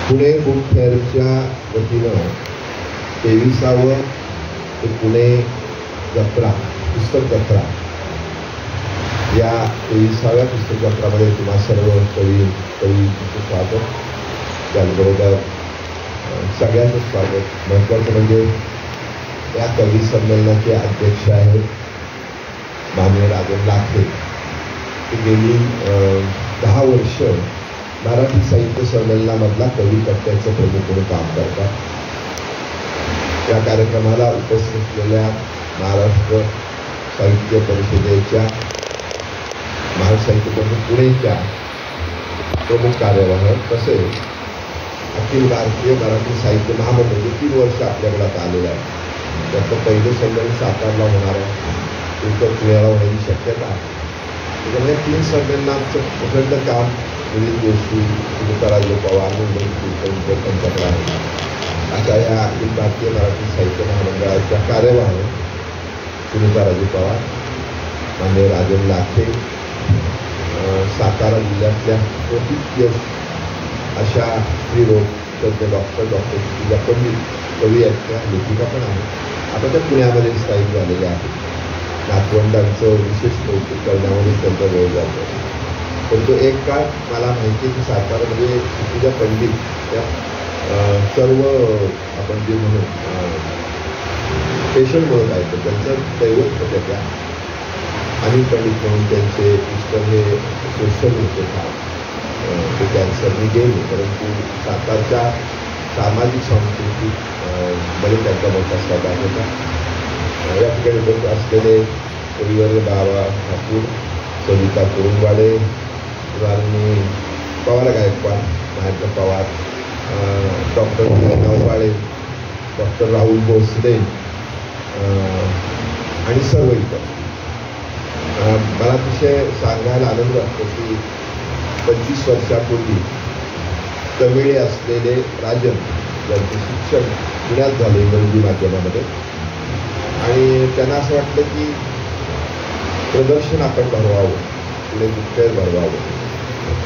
Pune book फेअरच्या वतीनं 23वी ते पुणे जत्रा पुस्तक जत्रा या 23व्या पुस्तक जत्रामध्ये तुम्हा सर्व कवींचं स्वागत. त्याचबरोबर सगळ्यांचं स्वागत. महत्त्वाचं म्हणजे या कवी संमेलनाचे अध्यक्ष आहेत माननीय राजन लाखे. ते गेली 10 वर्ष मराठी साहित्य संमेलनामधला कवी कट्ट्याचं प्रमुख म्हणून काम करतात. या कार्यक्रमाला उपस्थित असलेल्या महाराष्ट्र साहित्य परिषदेच्या महाराष्ट्र साहित्य परिषद पुणेच्या प्रमुख कार्यवाहक तसेच अखिल भारतीय मराठी साहित्य महामंडळ 3 वर्ष आपल्याकडे आता आलेलं आहे. त्याचं पहिलं संमेलन सातारला होणार आहे, उत्तर पुण्याला होण्याची शक्यता आहे. त्याच्यामुळे 3 संमेलनांचं प्रचंड काम मिलिंद जोशी, सुनीताराजे पवार, मुंबई त्यांच्याकडे आहे. अशा या अखिल भारतीय मराठी साहित्य महामंडळाच्या कार्यवाहक सुनीताराजे पवार, माननीय राजन लाखे, सातारा जिल्ह्यातल्या प्रसिद्ध अशा स्त्रीरोग तज्ञ डॉक्टर सुजा पंडित कवी आहेत, त्या लेखिका पण आहेत. आता त्या पुण्यामध्ये स्थायिक झालेल्या आहेत. नातवंडांचं विशेष कौतुक करण्यामध्ये त्यांचा वेळ जातो. पण तो एक काळ मला माहिती आहे की सातारामध्ये सुजा पंडित त्या सर्व आपण जे म्हणून पेशंट म्हणून आहे तर त्यांचं दैवत होतं. त्या अनिल पंडित म्हणून त्यांचे पुस्तक हे सोशल होते का ते कॅन्सरने गेले, परंतु सातारच्या सामाजिक सांस्कृतिक मध्ये त्यांचा मोठा सहभाग होता. या ठिकाणी उपस्थित असलेले कविवर्य बाबा ठाकूर, सविता कुरुंदवाडे, राणी पवार गायकवाड, महेंद्र पवार, डॉक्टर नववाळे, डॉक्टर राहुल भोसले आणि सर्व इतर. मला अतिशय सांगायला आनंद वाटतो की 25 वर्षापूर्वी तमिळे असलेले राजन यांचे शिक्षण पुण्यात झाले इंग्रजी माध्यमामध्ये आणि त्यांना असं वाटलं की प्रदर्शन आपण भरवावं, पुणे बुक फेअर भरवावं.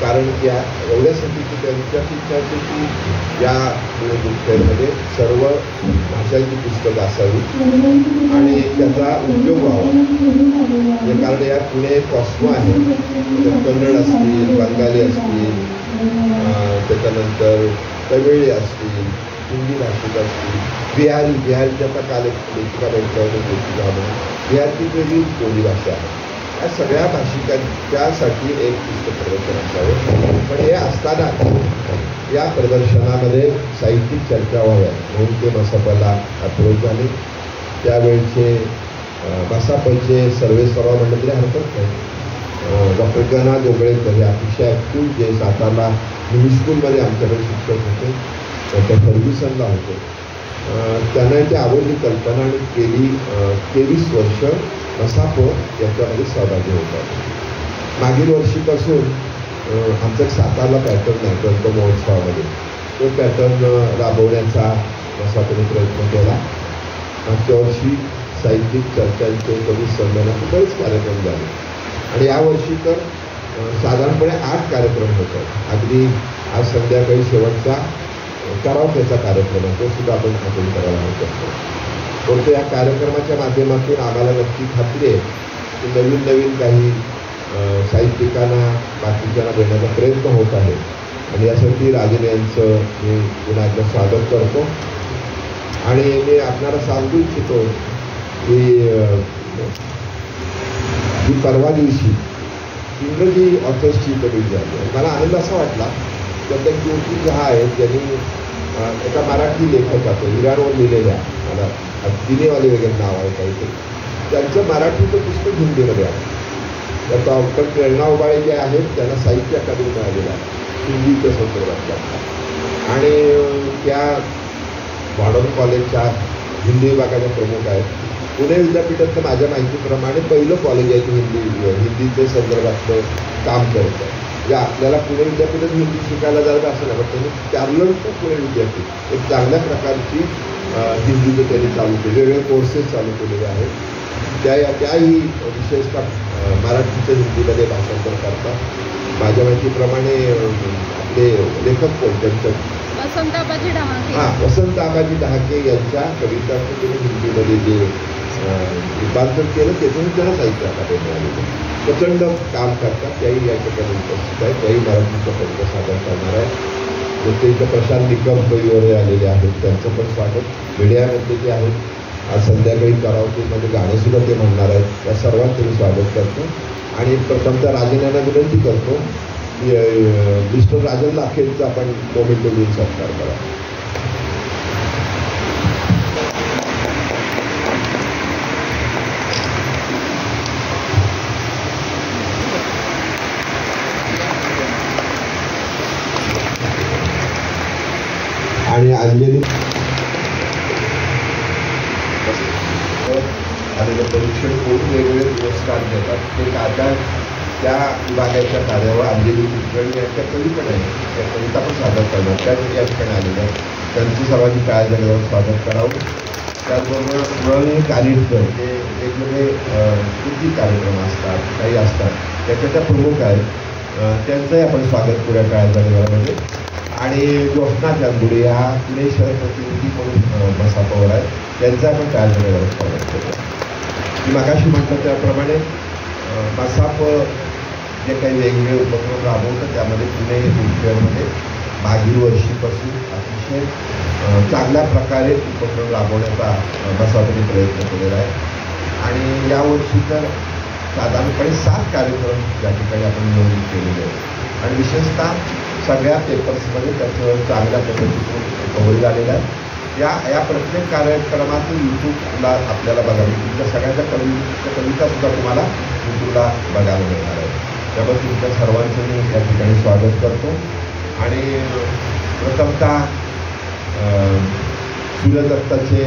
कारण या एवढ्यासाठी की त्यांच्यात इच्छा होती की या पुणे बुक फेअरमध्ये सर्व भाषांची पुस्तकं असावी आणि त्याचा उपयोग व्हावा. कारण या पुणे कॉस्मो आहे, कन्नड असतील, बंगाली असतील, त्याच्यानंतर तमिळी असतील, हिंदी भाषिक असतील, बिहारीच्या आता काल लेखिका त्यांच्यावर बिहारची वेगळी बोली भाषा आहे. या सगळ्या भाषिकांच्यासाठी एक पुस्तक प्रदर्शन असावं. पण हे असताना या प्रदर्शनामध्ये साहित्यिक चर्चा व्हाव्या म्हणून ते मसापला अप्रोच झाले. त्यावेळचे मसापचे सर्वेसर्वा म्हणलं तरी हरकत नाही. डॉक्टर गना जोगळेकर हे अतिशय ॲक्टिव्ह जे सातारला मिनी स्कूलमध्ये आमच्याकडे शिक्षक होते, डॉक्टर फर्ग्युसनला होते. त्यांना ती आवडली कल्पना आणि गेली 23 वर्ष मसाप याच्यामध्ये सहभागी होतात. मागील वर्षीपासून आमचं सातारला पॅटर्न आहे ग्रंथ महोत्सवामध्ये, तो पॅटर्न राबवण्याचा मसापने प्रयत्न केला. मागच्या वर्षी साहित्यिक चर्चांचे कवी संमेलनाचे बरेच कार्यक्रम झाले आणि यावर्षी तर साधारणपणे 8 कार्यक्रम होतात. अगदी आज संध्याकाळी शेवटचा करावकेचा कार्यक्रम आहे, तो सुद्धा आपण अटेंड करायला हवं शकतो. परंतु या कार्यक्रमाच्या माध्यमातून आम्हाला नक्की खात्री आहे की नवीन काही साहित्यिकांना बाकीच्यांना देण्याचा प्रयत्न होत आहे आणि यासाठी राजन यांचं मी पुन्हा एकदा स्वागत करतो. आणि मी आपल्याला सांगू इच्छितो की परवा दिवशी इंग्रजी ऑथर्सची कमिटी झाली. मला आनंद असा वाटला की आता ज्योती झा आहेत ज्यांनी एका मराठी लेखकाचं इराणवर लिहिलेल्या मला दिनेवाले वगैरे नाव आहे काहीतरी, त्यांचं मराठीचं पुस्तक हिंदीमध्ये आहे. तर डॉक्टर प्रेरणा उबाळे जे आहेत त्यांना साहित्य अकादमी मिळालेलं आहे हिंदीच्या संदर्भातल्या आणि त्या मॉडर्न कॉलेजच्या हिंदी विभागाच्या प्रमुख आहेत. पुणे विद्यापीठाचं माझ्या माहितीप्रमाणे पहिलं कॉलेज आहे की हिंदीच्या संदर्भातलं काम करतं. म्हणजे आपल्याला पुणे विद्यापीठात हिंदी शिकायला जायचं असं नाही, पण त्यांनी कॅरलचं पुणे विद्यापीठ एक चांगल्या प्रकारची हिंदीचं त्यांनी चालू केले, वेगवेगळे कोर्सेस चालू केलेले आहेत. त्याही विशेषतः मराठीचं हिंदीमध्ये भाषांतर करतात. माझ्या माहितीप्रमाणे आपले लेखक कोण त्यांचं वसंत आबाजी डहाके. वसंत आबाजी डहाके यांच्या कवितांचं तुम्ही हिंदीमध्ये जे रूपांतर केलं त्याच्याने त्यांना साहित्य अकादमी आलेलं. प्रचंड काम करतात. त्याही या ठिकाणी उपस्थित आहेत. त्याही मराठीचं कविता सादर करणार आहे. ते इथं प्रशांत निकम वगैरे आलेले आहेत. त्यांचं पण स्वागत. मीडियामध्ये जे आहेत आज संध्याकाळी कराओकेमध्ये गाणंसुद्धा ते म्हणणार आहेत. या सर्वांचं मी स्वागत करतो आणि प्रथमतः राजन यांना विनंती करतो की मिस्टर राजन लाखेंचा आपण मोमेंटो घेऊन सत्कार करा. आणि अंजली आलेलं परीक्षण करून वेगवेगळे पुरस्कार देतात. ते आता त्या विभागाच्या कार्यावर अंजली कुलकर्णी यांच्या कवी पण आहे. त्या कविता पण सादर करणार. त्या या ठिकाणी आलेल्या त्यांचं सर्वांनी काळ्या जागेवर स्वागत करावं. त्याचबरोबर मृणालिनी कानिटकर हे वेगवेगळे कृती कार्यक्रम असतात, काही असतात, त्याच्या त्या प्रमुख आहेत. त्यांचंही आपण स्वागत करूया काळ्या जागेवरमध्ये. आणि ज्योत्ना चांदुडे ह्या पुणे शहर प्रतिनिधी म्हणून मसापावर आहेत. त्यांचं आपण काळ्या जागेवर स्वागत करूया. मी मगाशी म्हटलं त्याप्रमाणे मसाप जे काही वेगवेगळे उपक्रम राबवतं त्यामध्ये पुणे शहरमध्ये मागील वर्षीपासून अतिशय चांगल्या प्रकारे उपक्रम राबवण्याचा मसापने प्रयत्न केलेला आहे. आणि यावर्षी तर साधारणपणे 7 कार्यक्रम या ठिकाणी आपण नियोजित केलेले आहेत. आणि विशेषतः सगळ्या पेपर्समध्ये त्याचं चांगल्या पद्धतीतून कव्हर झालेलं आहे. या प्रत्येक कार्यक्रमातून यूट्यूबला आपल्याला बघायला तुमच्या सगळ्यांच्या कवितासुद्धा तुम्हाला यूट्यूबला बघायला मिळणार आहे. त्यामुळे तुमच्या सर्वांचं मी या ठिकाणी स्वागत करतो. आणि प्रथमतः सूर्यदत्ताचे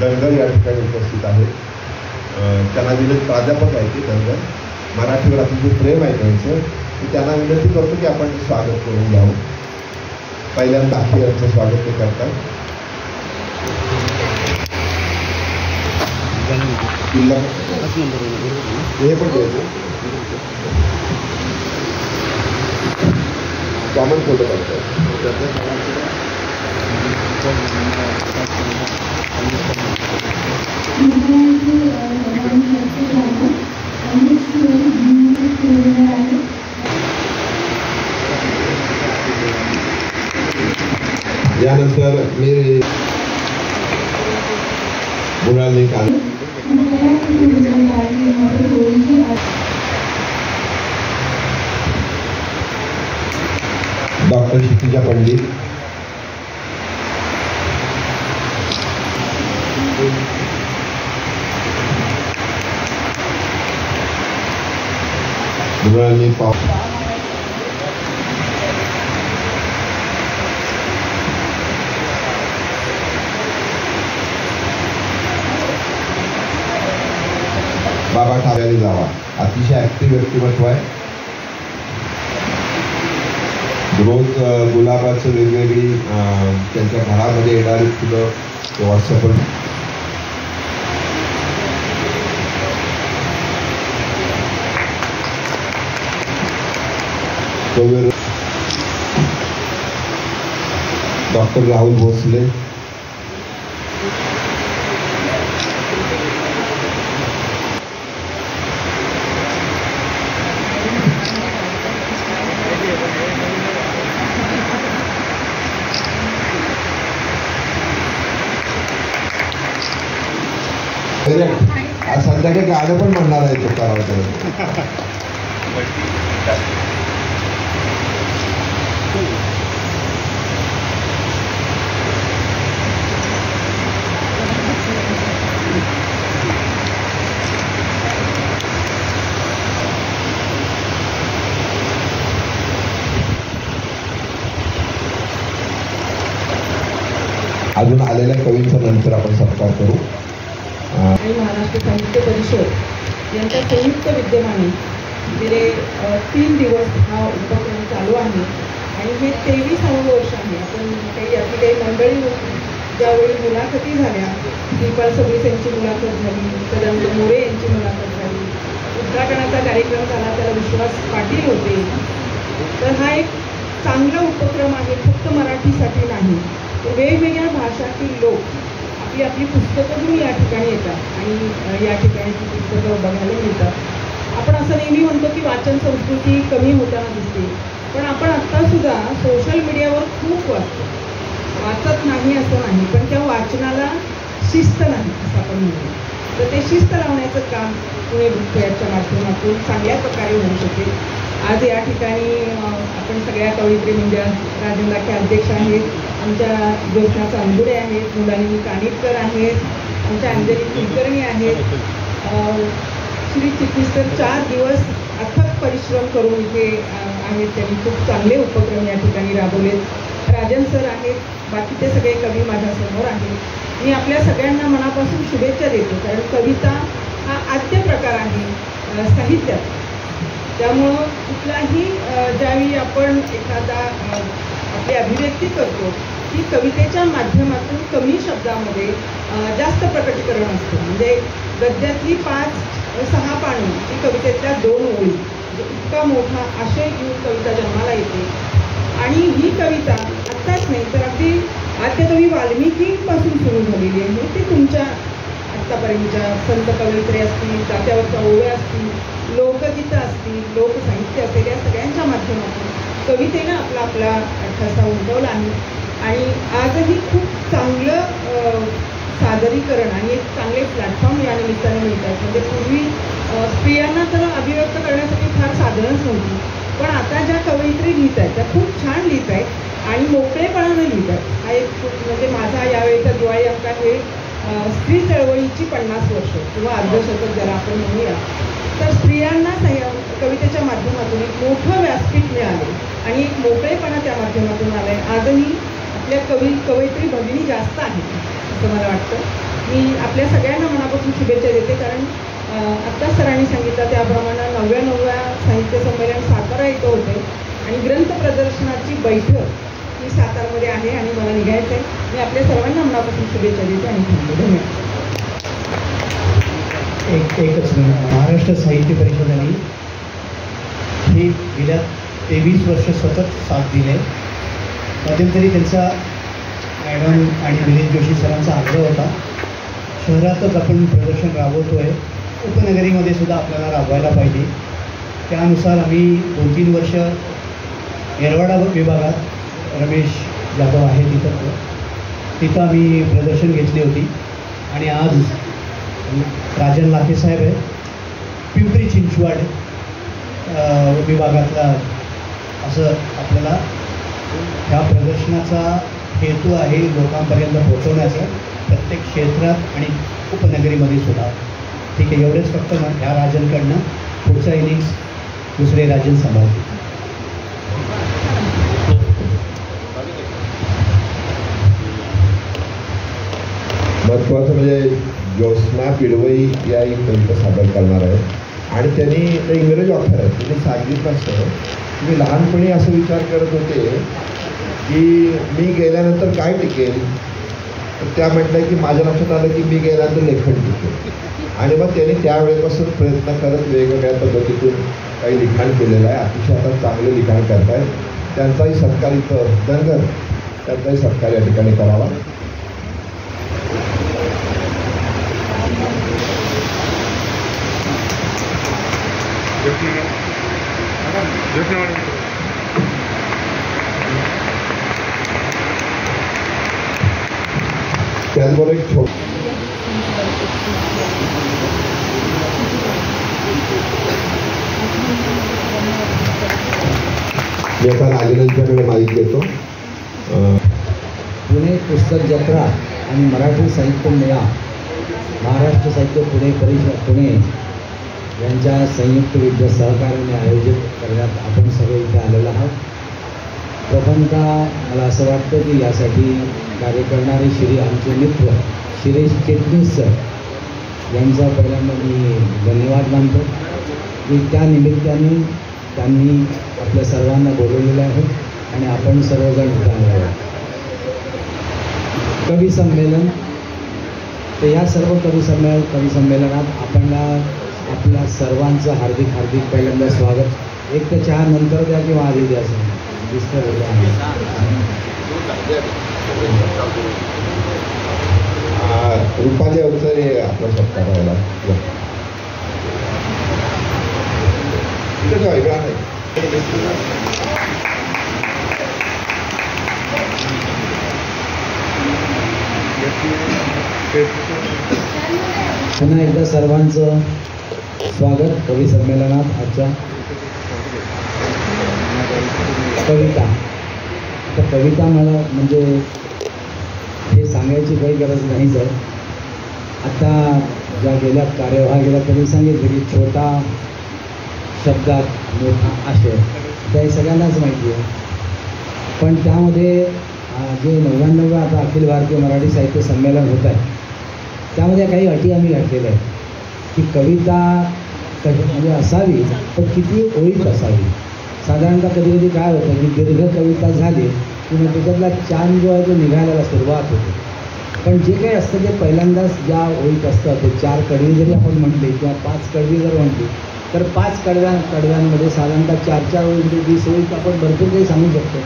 धनगर या ठिकाणी उपस्थित आहेत. त्यांना दिलेले प्राध्यापक आहे ते धनगर. मराठीवर अतिशय प्रेम आहे त्यांचं. मी त्यांना विनंती करतो की आपण स्वागत करून घ्यावं. पहिल्यांदा दाखी यांचं स्वागत ते करतात. हे पण द्यायचं कॉमन फोटो करतात. यानंतर मी मृणालिनी कानिटकर डॉक्टर क्षितिजा पंडित, मृणालिनी बाबा ठाव्याने जावा. अतिशय ऍक्टिव्ह व्यक्तिमत्व आहे. रोज गुलाबाचं वेगवेगळी त्यांच्या घरामध्ये येणारी फुलं ते व्हॉट्सअपवर डॉक्टर राहुल भोसले, आज संध्याकाळी गाणं पण म्हणणार आहे तो करावं. अजून आलेल्या कवींचा नंतर आपण सत्कार करू. आणि महाराष्ट्र साहित्य परिषद यांच्या संयुक्त विद्यमाने गेले 3 दिवस हा उपक्रम चालू आहे. आणि हे 23वे वर्ष आहे. आपण काही मंडळी होती ज्यावेळी मुलाखती झाल्या. श्रीपाल सबनीस यांची मुलाखत झाली, कदंब मोरे यांची मुलाखत झाली, उद्घाटनाचा कार्यक्रम झाला, त्याला विश्वास पाटील होते, तर हा एक चांगला उपक्रम आहे, फक्त मराठीसाठी नाही, तर वेगवेगळ्या भाषातील लोक आपली आपली पुस्तकं घेऊन या ठिकाणी येतात आणि या ठिकाणी ती पुस्तकं बघायला मिळतात. आपण असं नेहमी म्हणतो की वाचन संस्कृती कमी होताना दिसते, पण आपण आत्तासुद्धा सोशल मीडियावर खूप वाचत नाही असं नाही, पण त्या वाचनाला शिस्त नाही असं आपण म्हणतो. तर ते शिस्त लावण्याचं काम पुणे बुक फेअरच्या माध्यमातून चांगल्या प्रकारे होऊ शकेल. आज या ठिकाणी आपण सगळ्या कवयित्री म्हणजे राजन लाखे अध्यक्ष आहेत, आमच्या ज्योत्स्ना चांदुडे आहेत, मुलानी कानिटकर आहेत, आमच्या अंजली कुलकर्णी आहेत, श्री चिटणीसकर 4 दिवस अथक परिश्रम करून इथे आहेत. त्यांनी खूप चांगले उपक्रम या ठिकाणी राबवलेत. राजन सर आहेत, बाकीचे सगळे कवी माझ्यासमोर आहेत. मी आपल्या सगळ्यांना मनापासून शुभेच्छा देतो, कारण कविता हा आद्य प्रकार आहे साहित्यात. त्यामुळं कुठलाही ज्यावेळी आपण एखादा आपली अभिव्यक्ती करतो ती कवितेच्या माध्यमातून कमी शब्दामध्ये जास्त प्रकटीकरण असतं. म्हणजे गद्यातली 5-6 पानं ही कवितेतल्या 2 ओळी, इतका मोठा आशय घेऊन कविता जन्माला येते. आणि ही कविता आत्ताच नाही तर अगदी आद्यकवी वाल्मिकीपासून सुरू झालेली आहे. ती तुमच्या आत्तापर्यंतच्या संत कवयित्री असतील, जात्यावरच्या ओव्या असतील, लोकगीतं असतील, लोकसाहित्य असेल, या सगळ्यांच्या माध्यमातून कवितेनं आपला ठसा उमटवला आहे. आणि आजही खूप चांगलं सादरीकरण आणि एक चांगले प्लॅटफॉर्म या निमित्ताने मिळतात. म्हणजे पूर्वी स्त्रियांना तर अभिव्यक्त करण्यासाठी फार साधनच नव्हती, पण आता ज्या कवयित्री लिहित आहेत त्या खूप छान लिहित आहेत आणि मोकळेपणानं लिहित आहेत. हा एक म्हणजे माझा यावेळेचा दिवाळी अंक हे स्त्री चळवळीची 50 वर्ष किंवा अर्धशतक ज्याला आपण म्हणूया. तर स्त्रियांना कवितेच्या माध्यमातून एक मोठं व्यासपीठ मिळाले आणि एक मोकळेपणा त्या माध्यमातून आला आहे. आजही आपल्या कवयित्री भगिनी जास्त आहेत असं मला वाटतं. मी आपल्या सगळ्यांना मनापासून शुभेच्छा देते, कारण आत्ताच सरांनी सांगितलं त्याप्रमाणे 99व्या साहित्य संमेलन सातारा इथं होते आणि ग्रंथ प्रदर्शनाची बैठक ही सातारमध्ये आहे आणि मला निघायचं आहे. मी आपल्या सर्वांना मनापासून शुभेच्छा देते आणि धन्यवाद. एकच महाराष्ट्र साहित्य परिषदेने ही गेल्या 23 वर्ष सतत साथ दिले. मध्यंतरी त्यांचा मॅडम आणि विनीत जोशी सरांचा आग्रह होता, शहरातच आपण प्रदर्शन राबवतोय, उपनगरीमध्ये सुद्धा आपल्याला राबवायला पाहिजे. त्यानुसार आम्ही 2-3 वर्ष येरवाडा विभागात रमेश जाधव आहे तिथं आम्ही प्रदर्शन घेतली होती. आणि आज राजन लाखे साहेब आहे पिंपरी चिंचवड विभागातला. असं आपल्याला ह्या प्रदर्शनाचा हेतू आहे लोकांपर्यंत पोहोचवण्याचा प्रत्येक क्षेत्रात आणि उपनगरीमध्ये सुद्धा. ठीक आहे, एवढेच फक्त ह्या राजनकडनं पुढचा इनिंग्स दुसरे राजन सांभाळतील. महत्त्वाचं म्हणजे ज्योत्स्ना पिडवई या एक कविता सादर करणार आहे आणि त्यांनी इंग्रज ऑथर आहेत. त्यांनी सांगितलं असतं मी लहानपणी असं विचार करत होते की मी गेल्यानंतर काय टिकेल, त्या म्हटलं की माझ्या लक्षात आलं की मी गेल्यानंतर लेखन टिकेल. आणि मग त्यांनी त्यावेळेपासून प्रयत्न करत वेगवेगळ्या पद्धतीतून काही लिखाण केलेलं आहे. अतिशय आता चांगले लिखाण करत आहेत. त्यांचाही सत्कार इथं धनगर त्यांचाही सत्कार या ठिकाणी करावा. त्याचबरोबर एक मी आता राजनंच्याकडे माहिती घेतो. पुणे पुस्तक जत्रा आणि मराठी साहित्य मेळा महाराष्ट्र साहित्य पुणे परिषद पुणे यांच्या संयुक्त विद्या सहकार्याने आयोजित करण्यात आपण सगळे इथे आलेलो आहोत. प्रथमतः मला असं वाटतं की यासाठी कार्य करणारे आमचे मित्र शिरीष चिटणीस सर यांचा पहिल्यांदा मी धन्यवाद मानतो की त्या निमित्ताने त्यांनी आपल्या सर्वांना बोलवलेलं आहे आणि आपण सर्वजण इथे आलो. कवी संमेलन तर या सर्व कवी संमेलनात आपल्या सर्वांचं हार्दिक पहिल्यांदा स्वागत. एक तर चहा नंतर द्या किंवा आधी द्या असं रुपाली अवसरे आपला सत्कार व्हायला वेगळा आहे. पुन्हा एकदा सर्वांचं स्वागत कवी संमेलनात. आजच्या कविता, आता कविता मला म्हणजे हे सांगायची काही गरज नाहीच आहे. आता ज्या गेल्या कार्यवाहीला त्यांनी सांगितलं की छोटा शब्दात मोठा आशय, त्या सगळ्यांनाच माहिती आहे. पण त्यामध्ये जे 99 आता अखिल भारतीय मराठी साहित्य संमेलन होत आहे त्यामध्ये काही अटी आम्ही घातलेल्या आहेत की कविता म्हणजे असावी पण किती ओळीत असावी. साधारणतः कधी कधी काय होतं की दीर्घ कविता झाली की मग त्याच्यातला चान जो आहे तो निघायला सुरुवात होते. पण जे काही असतं ते पहिल्यांदाच ज्या ओळीत असतं ते 4 कडवी जरी आपण म्हटले किंवा 5 कडवी जर म्हटली तर 5 कडव्यांमध्ये साधारणतः 4-4 ओळींमध्ये 20 ओळीत आपण भरपूर काही सांगू शकतो.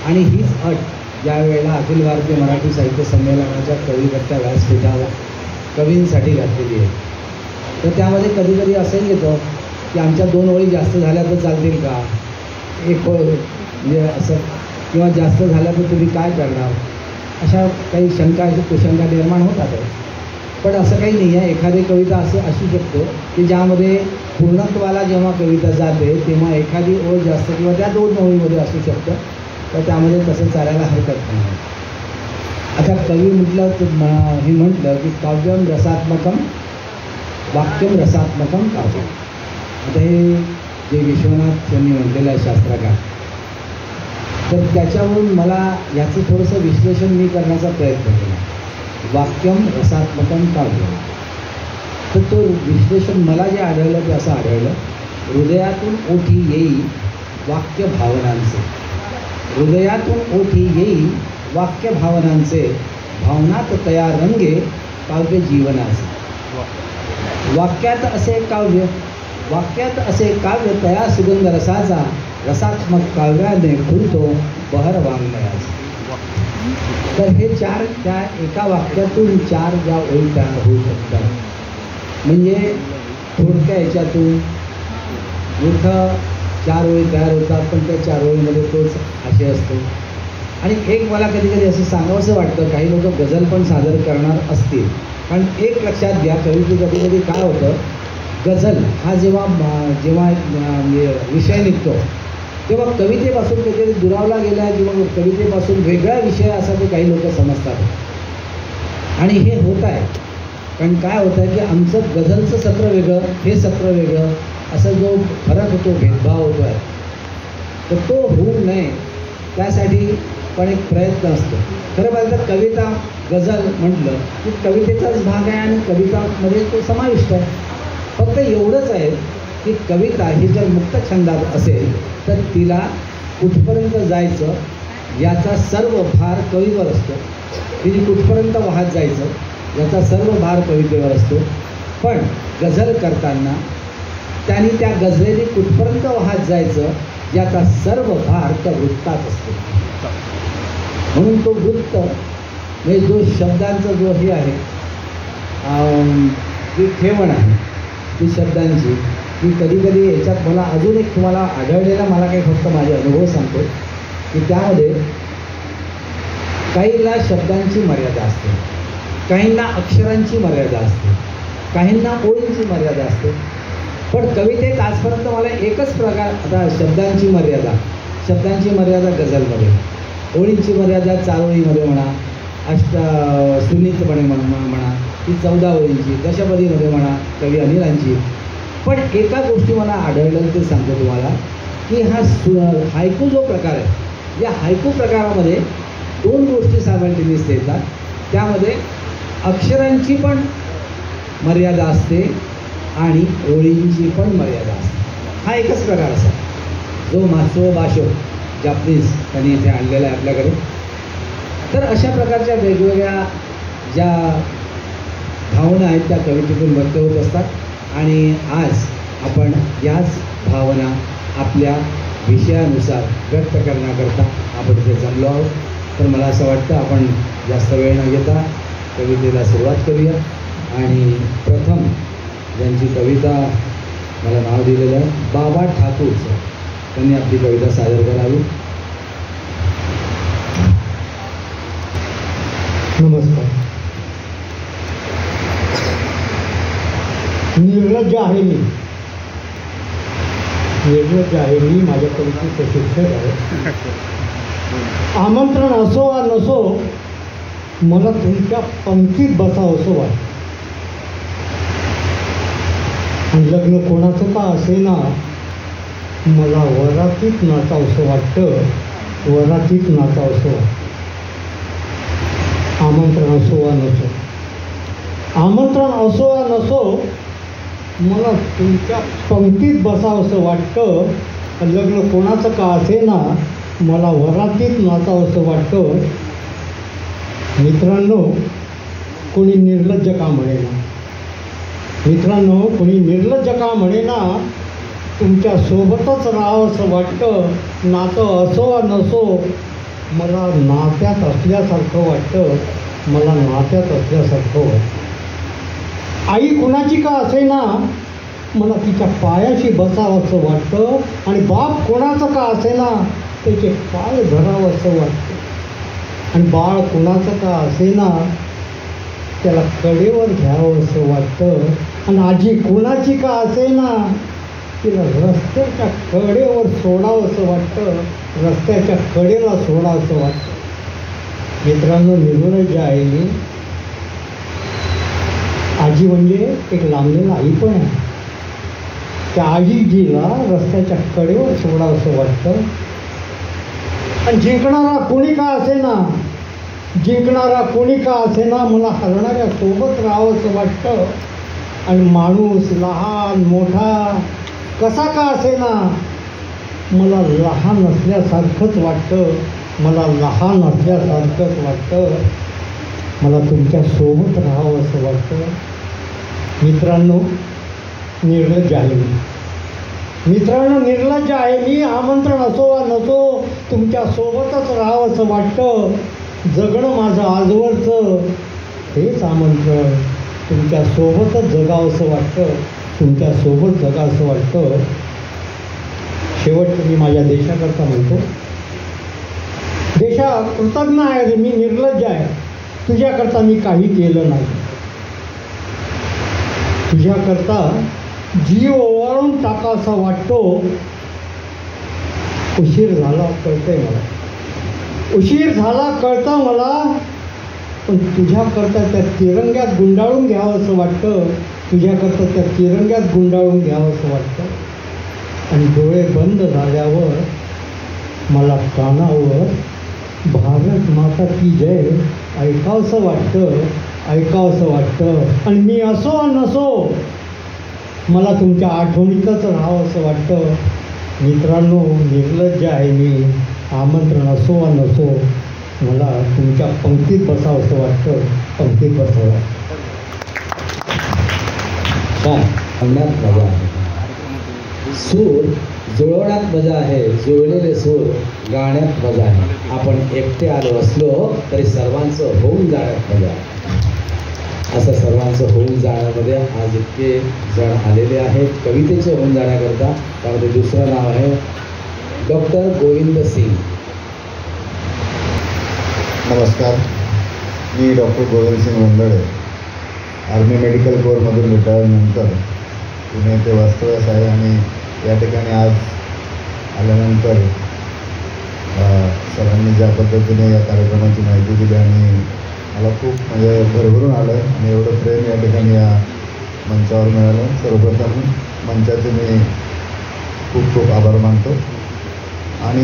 आणि हीच अट ज्या वेळेला अखिल भारतीय मराठी साहित्य संमेलनाच्या कविकट्ट्या व्यासपीठावर कवींसाठी घातलेली आहे. तर त्यामध्ये कधी कधी असंही येतं की आमच्या 2 ओळी जास्त झाल्या तर चालतील का, एक ओळ म्हणजे असं, किंवा जास्त झाल्या तर तुम्ही काय करणार, अशा काही शंका कुशंका निर्माण होतात. पण असं काही नाही आहे. एखादी कविता असं असू शकतो की ज्यामध्ये पूर्णत्वाला जेव्हा कविता जाते तेव्हा एखादी ओळ जास्त किंवा त्या 2 ओळीमध्ये असू शकतं. तर त्यामध्ये तसं चालायला हरकत नाही. आता कवी म्हटलं तर हे म्हटलं की काव्यम रसात्मकम वाक्यम रसात्मकम काव्यम. आता हे जे विश्वनाथ यांनी म्हटलेलं आहे शास्त्रकार, तर त्याच्यावरून मला याचं थोडंसं विश्लेषण मी करण्याचा प्रयत्न केला. वाक्यम रसात्मकम काव्यम, तर तो विश्लेषण मला जे आढळलं ते असं आढळलं, हृदयातून ओठी येई वाक्य भावनांचे, हृदयातून ओठी येई वाक्य भावनांचे, भावनात तया रंगे काव्य जीवनाचे. वाक्यात असे काव्य, वाक्यात असे काव्य तया सुगंध रसाचा, रसात्मक काव्याने खुलतो बहर वाङ्मयाचा. तर हे 4 त्या एका वाक्यातून 4 ज्या ओळी तयार होऊ शकतात. म्हणजे थोडक्या याच्यातून मोठं 4 ओळी तयार होतात, पण त्या 4 ओळीमध्ये तोच आशय असतो. आणि एक मला कधी कधी असं सांगावंसं वाटतं, काही लोक गझल पण सादर करणार असतील. कारण एक लक्षात घ्या, कविते कधी कधी काय होतं, गझल हा जेव्हा विषय निघतो तेव्हा कवितेपासून कधीतरी दुरावला गेला आहे किंवा कवितेपासून वेगळा विषय असा ते काही लोक समजतात. आणि हे होत आहे. कारण काय होतं आहे की आमचं गझलचं सत्र वेगळं, हे सत्र वेगळं, असं जो फरक होतो, भेदभाव होतो आहे, तर तो होऊ नये त्यासाठी पण एक प्रयत्न असतो. खरं पाहिलं तर कविता गझल म्हटलं की कवितेचाच भाग आहे आणि कवितामध्ये तो समाविष्ट आहे. फक्त एवढंच आहे की कविता ही जर मुक्त छंदात असेल तर तिला कुठपर्यंत जायचं याचा सर्व भार कवीवर असतो. तिने कुठपर्यंत वाहत जायचं याचा सर्व भार कवितेवर असतो. पण गझल करताना त्यांनी त्या गझलेने कुठपर्यंत वाहत जायचं याचा सर्व भार त्या वृत्तात असतो. म्हणून तो वृत्त म्हणजे जो शब्दांचा जो हे आहे, जी ठेवण आहे ती शब्दांची, की कधी कधी याच्यात मला अजून एक तुम्हाला आढळलेला, मला काही फक्त माझे अनुभव सांगतो की त्यामध्ये काहीला शब्दांची मर्यादा असते, काहींना अक्षरांची मर्यादा असते, काहींना ओळींची मर्यादा असते. पण कवितेत आजपर्यंत मला एकच प्रकार, आता शब्दांची मर्यादा गझलमध्ये, ओळींची मर्यादा 4 ओळीमध्ये म्हणा, सुनीतपणे म्हणा ती 14 ओळींची, दशपदीमध्ये म्हणा कवी अनिलांची. पण एका गोष्टी मला आढळलं ते सांगतो तुम्हाला की हा हायकू जो प्रकार आहे, या हायकू प्रकारामध्ये 2 गोष्टी सायमल्टेनियस येतात. त्यामध्ये अक्षरांची पण मर्यादा असते आणि ओळींची पण मर्यादा असते. हा एकच प्रकार असा जो मासो बाशो जापनीज त्यांनी इथे आणलेला आहे आपल्याकडे. तर अशा प्रकारच्या वेगवेगळ्या ज्या भावना आहेत त्या कवितेतून व्यक्त होत असतात. आणि आज आपण याच भावना आपल्या विषयानुसार व्यक्त करण्याकरता आपण इथे जमलो आहोत. तर मला असं वाटतं आपण जास्त वेळ न घेता कवितेला सुरुवात करूया. आणि प्रथम ज्यांची कविता मला नाव दिलेलं आहे बाबा ठाकूर सर, त्यांनी आपली कविता सादर करावी. नमस्कार. निर्लज्ज आहे मी, निर्लज्ज आहे मी, माझ्या कवितेचे शिक्षक आहे. आमंत्रण असो वा नसो मला तुमच्या पंक्तीत बसावंसं वाटतं. आणि लग्न कोणाचं का असेना मला वरातीत नाचावंसं वाटतं, वरातीत नाचावंसं वाटतं. आमंत्रण असो वा नसो, आमंत्रण असो वा नसो मला तुमच्या पंक्तीत बसावंसं वाटतं. लग्न कोणाचं का असेना मला वरातीत नाचावंसं वाटतं. मित्रांनो, कोणी निर्लज्ज का म्हणेना, मित्रांनो कोणी निर्लज्ज का म्हणेना तुमच्या सोबतच राहावंसं वाटतं. नातं असो वा नसो मला नात्यात असल्यासारखं वाटतं, मला नात्यात असल्यासारखं वाटतं. आई कुणाची का असेना मला तिच्या पायाशी बसावंसं वाटतं. आणि बाप कोणाचं का असेना त्याचे पाय धरावंसं वाटतं. आणि बाळ कुणाचं का असेना त्याला कडेवर घ्यावंसं वाटतं. आणि आजी कुणाची का असेना तिला रस्त्याच्या कडेवर सोडावंसं वाटतं, रस्त्याच्या कडेला सोडावंसं वाटतं. मित्रांनो, निर्लज्ज आहे मी. आजी म्हणजे एक लांबलेला आई पण आहे. त्या आजीजीला रस्त्याच्या कडेवर सोडावंसं वाटतं. आणि जिंकणारा कोणी का असेना, जिंकणारा कोणी का असेना मला हरणाऱ्या सोबत राहावंसं वाटतं. आणि माणूस लहान मोठा कसा का असेना मला लहान असल्यासारखंच वाटतं, मला लहान असल्यासारखंच वाटतं. मला तुमच्या सोबत राहावंसं वाटतं. मित्रांनो, निर्लज्ज आहे मी. मित्रांनो, निर्लज्ज आहे मी. आमंत्रण असो वा नसो तुमच्या सोबतच राहावंसं वाटतं. जगणं माझं आजवरचं हेच आमंत्रण. तुमच्या सोबतच जगावंसं वाटतं, तुमच्या सोबत जगावंसं वाटतं. शेवट मी माझ्या देशाकरता म्हणतो, देशा कृतज्ञ आहे रे, मी निर्लज्ज आहे. तुझ्याकरता मी काही केलं नाही. तुझ्याकरता जीव ओवाळून टाकासा वाटतो. उशीर झाला कळतंय मला, उशीर झाला कळतं मला. पण तुझ्याकरता त्या तिरंग्यात गुंडाळून घ्यावंसं वाटतं, तुझ्याकरता त्या तिरंग्यात गुंडाळून घ्यावंसं वाटतं. आणि डोळे बंद झाल्यावर मला कानावर भारत माता की जय ऐकावंसं वाटतं, ऐकावंसं वाटतं. आणि मी असो नसो मला तुमच्या आठवणीतच राहावंसं वाटतं. मित्रांनो, निर्लज्ज आहे मी. आमंत्रण असो वा नसो मला तुमच्या पंक्तीत बसावंसं वाटतं, पंक्तीत बसावं. काय म्हणण्यात मजा आहे, सूर जुळवण्यात मजा आहे, जुळलेले सूर गाण्यात मजा आहे. आपण एकटे आलो असलो तरी सर्वांचं होऊन जाण्यात मजा आहे. असं सर्वांचं होऊन जाण्यामध्ये आज इतके जण आलेले आहेत कवितेचे होऊन जाण्याकरता. त्यामध्ये दुसरं नाव आहे डॉक्टर गोविंद सिंग. नमस्कार, मी doctor Govind Singh Vandale. Army medical कोरमधून रिटायरनंतर पुणे येथे वास्तव्यास आहे. आणि या ठिकाणी आज आल्यानंतर सरांनी ज्या पद्धतीने या कार्यक्रमाची माहिती दिली आणि मला खूप म्हणजे भरभरून आलं आहे. आणि एवढं प्रेम या ठिकाणी या मंचावर मिळालं. सर्वप्रथम मंचाचे मी खूप खूप आभार मानतो. आणि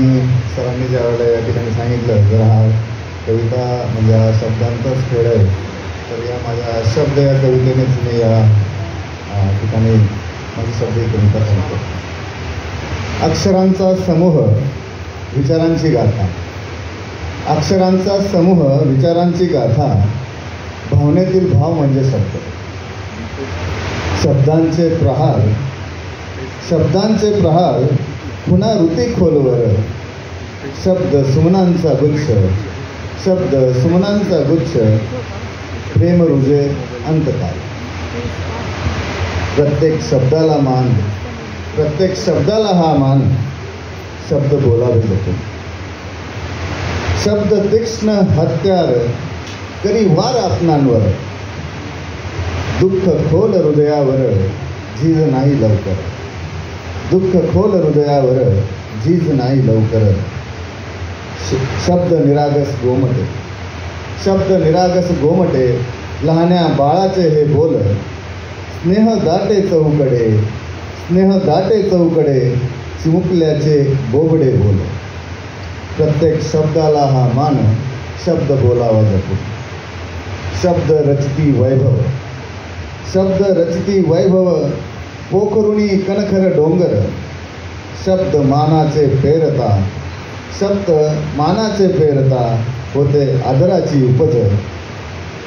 सरांनी ज्या वेळेला या ठिकाणी सांगितलं जर हा कविता म्हणजे हा शब्दांचाच खेळ आहे, तर या माझ्या शब्द या कवितेनेच मी या ठिकाणी माझी शब्द ही कविता सांगतो. अक्षरांचा समूह विचारांची गाथा, अक्षरांचा समूह विचारांची गाथा, भावनेतील भाव म्हणजे शब्द. शब्दांचे प्रहार, शब्दांचे प्रहार पुन्हा ऋती खोलवर शब्द सुमनांचा गुच्छ, शब्द सुमनांचा गुच्छ, प्रेम रुजे अंतकाल. प्रत्येक शब्दाला मान, प्रत्येक शब्दाला हा मान, शब्द बोलावे जपून. शब्द तीक्ष्ण हत्यार करी वार आपणांवर, दुःख खोल हृदयावर झीज नाही लवकर, दुःख खोल हृदयावर झीज नाही लवकर. शब्द निरागस गोमटे, शब्द निरागस गोमटे, लहान्या बाळाचे हे बोल, स्नेह दाटे चौकडे, स्नेह दाटे चौकडे, चिमुकल्याचे बोबडे बोल. प्रत्येक शब्दाला हा मान, शब्द बोलावा जपून. शब्द रचती वैभव, शब्द रचती वैभव, पोखरुणी कणखर डोंगर. शब्द मानाचे पेरता, शब्द मानाचे पेरता, होते आदराची उपज.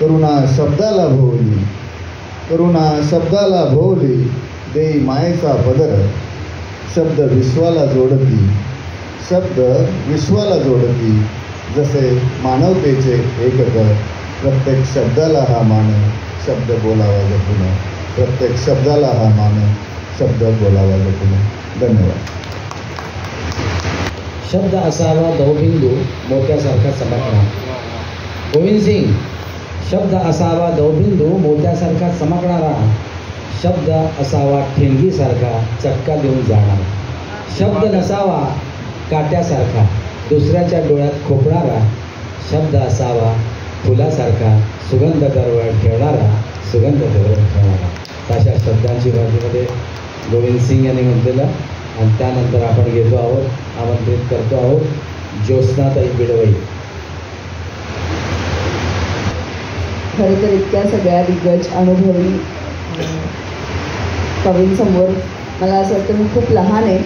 करुणा शब्दाला भोवली, करुणा शब्दाला भोवली, देई मायेचा पदर. शब्द विश्वाला जोडती, शब्द विश्वाला जोडती, जसे मानवतेचे एकक. प्रत्येक शब्दाला हा मान, शब्द बोलावा जपून. प्रत्येक शब्दाला हा मान, शब्द बोलावा जपून. धन्यवाद. शब्द असावा दौबिंदू मोत्यासारखा चमकणार. गोविंद सिंग, शब्द असावा दौबिंदू मोत्यासारखा चमकणारा, शब्द असावा ठिणगीसारखा चटका देऊन जाणारा. शब्द नसावा काट्यासारखा दुसऱ्याच्या डोळ्यात खोपणारा, शब्द असावा फुलासारखा सुगंध दरवळ ठेवणारा, सुगंध दरवळ ठेवणारा. अशा शब्दांची भाषेमध्ये गोविंद सिंग यांनी म्हटलेलं. आणि त्यानंतर आपण घेतो आहोत, आमंत्रित करतो आहोत ज्योत्स्नाताई बिडवई. खरं तर इतक्या सगळ्या दिग्गज अनुभवी कवींसमोर मला असं वाटतं मी खूप लहान आहे.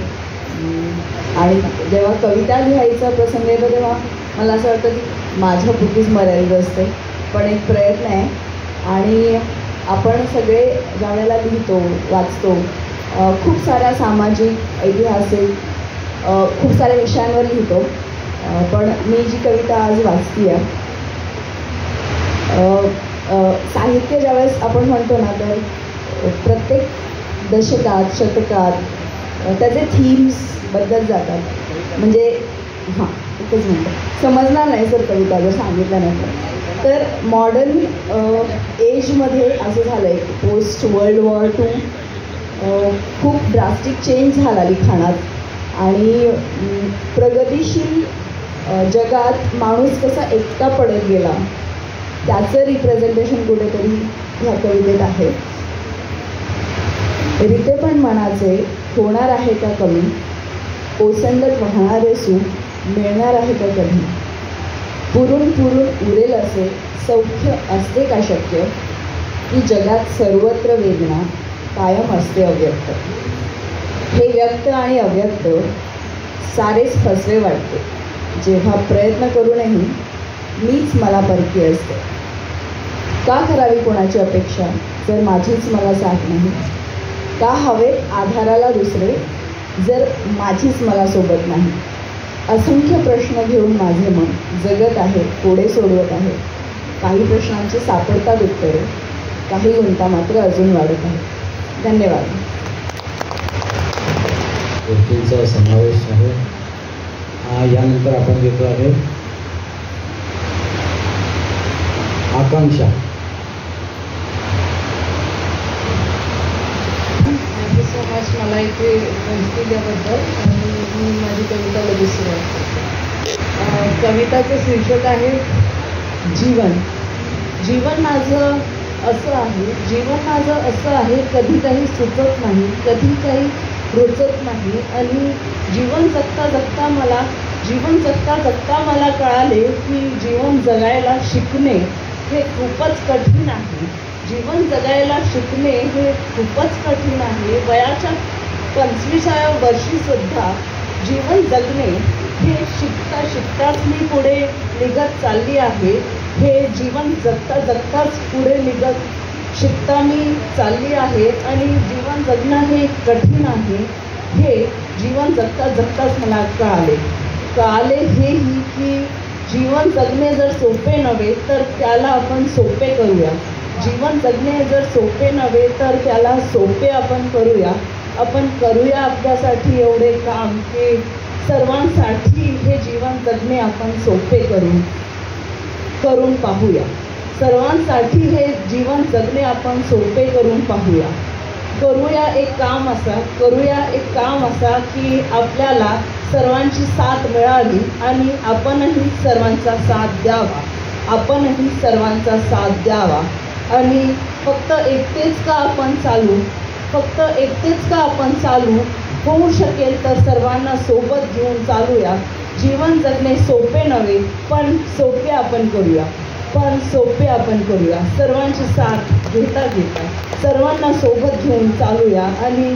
आणि जेव्हा कविता लिहायचा प्रसंग येतो तेव्हा मला असं वाटतं की माझ्या पुरतीच मर्यादित असते, पण एक प्रयत्न आहे. आणि आपण सगळे ज्या वेळेला लिहितो वाचतो, खूप साऱ्या सामाजिक ऐतिहासिक खूप साऱ्या विषयांवर लिहितो. पण मी जी कविता आज वाचते आहे, साहित्य ज्यावेळेस आपण म्हणतो ना, तर प्रत्येक दशकात शतकात त्याचे थीम्स बदलत जातात. म्हणजे हां एकच मिनटं, समजणार नाही सर कविता जर सांगितलं नाही तर. मॉडर्न एजमध्ये असं झालं आहे, पोस्ट वर्ल्ड वॉर II खूप ड्रास्टिक चेंज झाला लिखाणात. आणि प्रगतिशील जगात माणूस कसा एकटा पडत गेला त्याचं रिप्रेझेंटेशन कुठेतरी ह्या कवितेत आहे. रितेपण मनाचे होणार आहे का कमी, ओसंडत वाहणारे सुख मिळणार आहे का कधी, पुरून पुरून उरेल असे सौख्य असते का शक्य, की जगात सर्वत्र वेदना कायम असते अव्यक्त. हे व्यक्त आणि अव्यक्त सारेच फसवे वाटते, जेव्हा प्रयत्न करूनही मीच मला परकी असते. का करावी कोणाची अपेक्षा जर माझीच मला साथ नाही, का हवेत आधाराला दुसरे जर माझीच मला सोबत नाही. असंख्य प्रश्न घेऊन माझे मन जगत आहे, कोडे सोडवत आहे. काही प्रश्नांची सापडतात उत्तरे, काही गुंता मात्र अजून वाढत आहे. धन्यवाद. गोष्टींचा समावेश आहे. यानंतर आपण घेतो आहे आकांक्षा. थँक्यू सो मच मला इथे माहिती दिल्याबद्दल. आणि मी माझी कविता लगेच सुरुवात. कविताचं शीर्षक आहे जीवन. जीवन माझं असं आहे, जीवन माझं असं आहे, कधी काही सुचत नाही, कधी काही रुचत नाही. आणि जीवन जगता जगता मला कळाले की जीवन जगायला शिकणे हे खूपच कठीण आहे. जीवन जगायला शिकणे हे खूपच कठीण आहे. वयाच्या 25व्या वर्षीसुद्धा जीवन जगणे हे शिकता शिकताच मी पुढे निघत चालली आहे. हे जीवन जगता जगताच पुढे निघत शिकता मी चालली आहे. आणि जीवन जगणं हे कठीण आहे. हे जीवन जगता जगताच मला कळाले हेही की जीवन जगणे जर सोपे नव्हे तर त्याला आपण सोपे करूया. जीवन जगणे जर सोपे नव्हे तर त्याला सोपे आपण करूया. आपण करूया आपल्यासाठी एवढे काम की सर्वांसाठी हे जीवन जगणे आपण सोपे करून पाहूया. सर्वांसाठी हे जीवन जगणे आपण सोपे करून पाहूया. करूया एक काम असा की आपल्याला सर्वांची साथ मिळावी आणि आपणही सर्वांचा साथ द्यावा. आणि फक्त एकटेच का आपण चालू होऊ शकेल तर सर्वांना सोबत घेऊन चालूया. जीवन जगणे सोपे नव्हे पण सोपे आपण करूया. सर्वांची साथ घेता सर्वांना सोबत घेऊन चालूया. आणि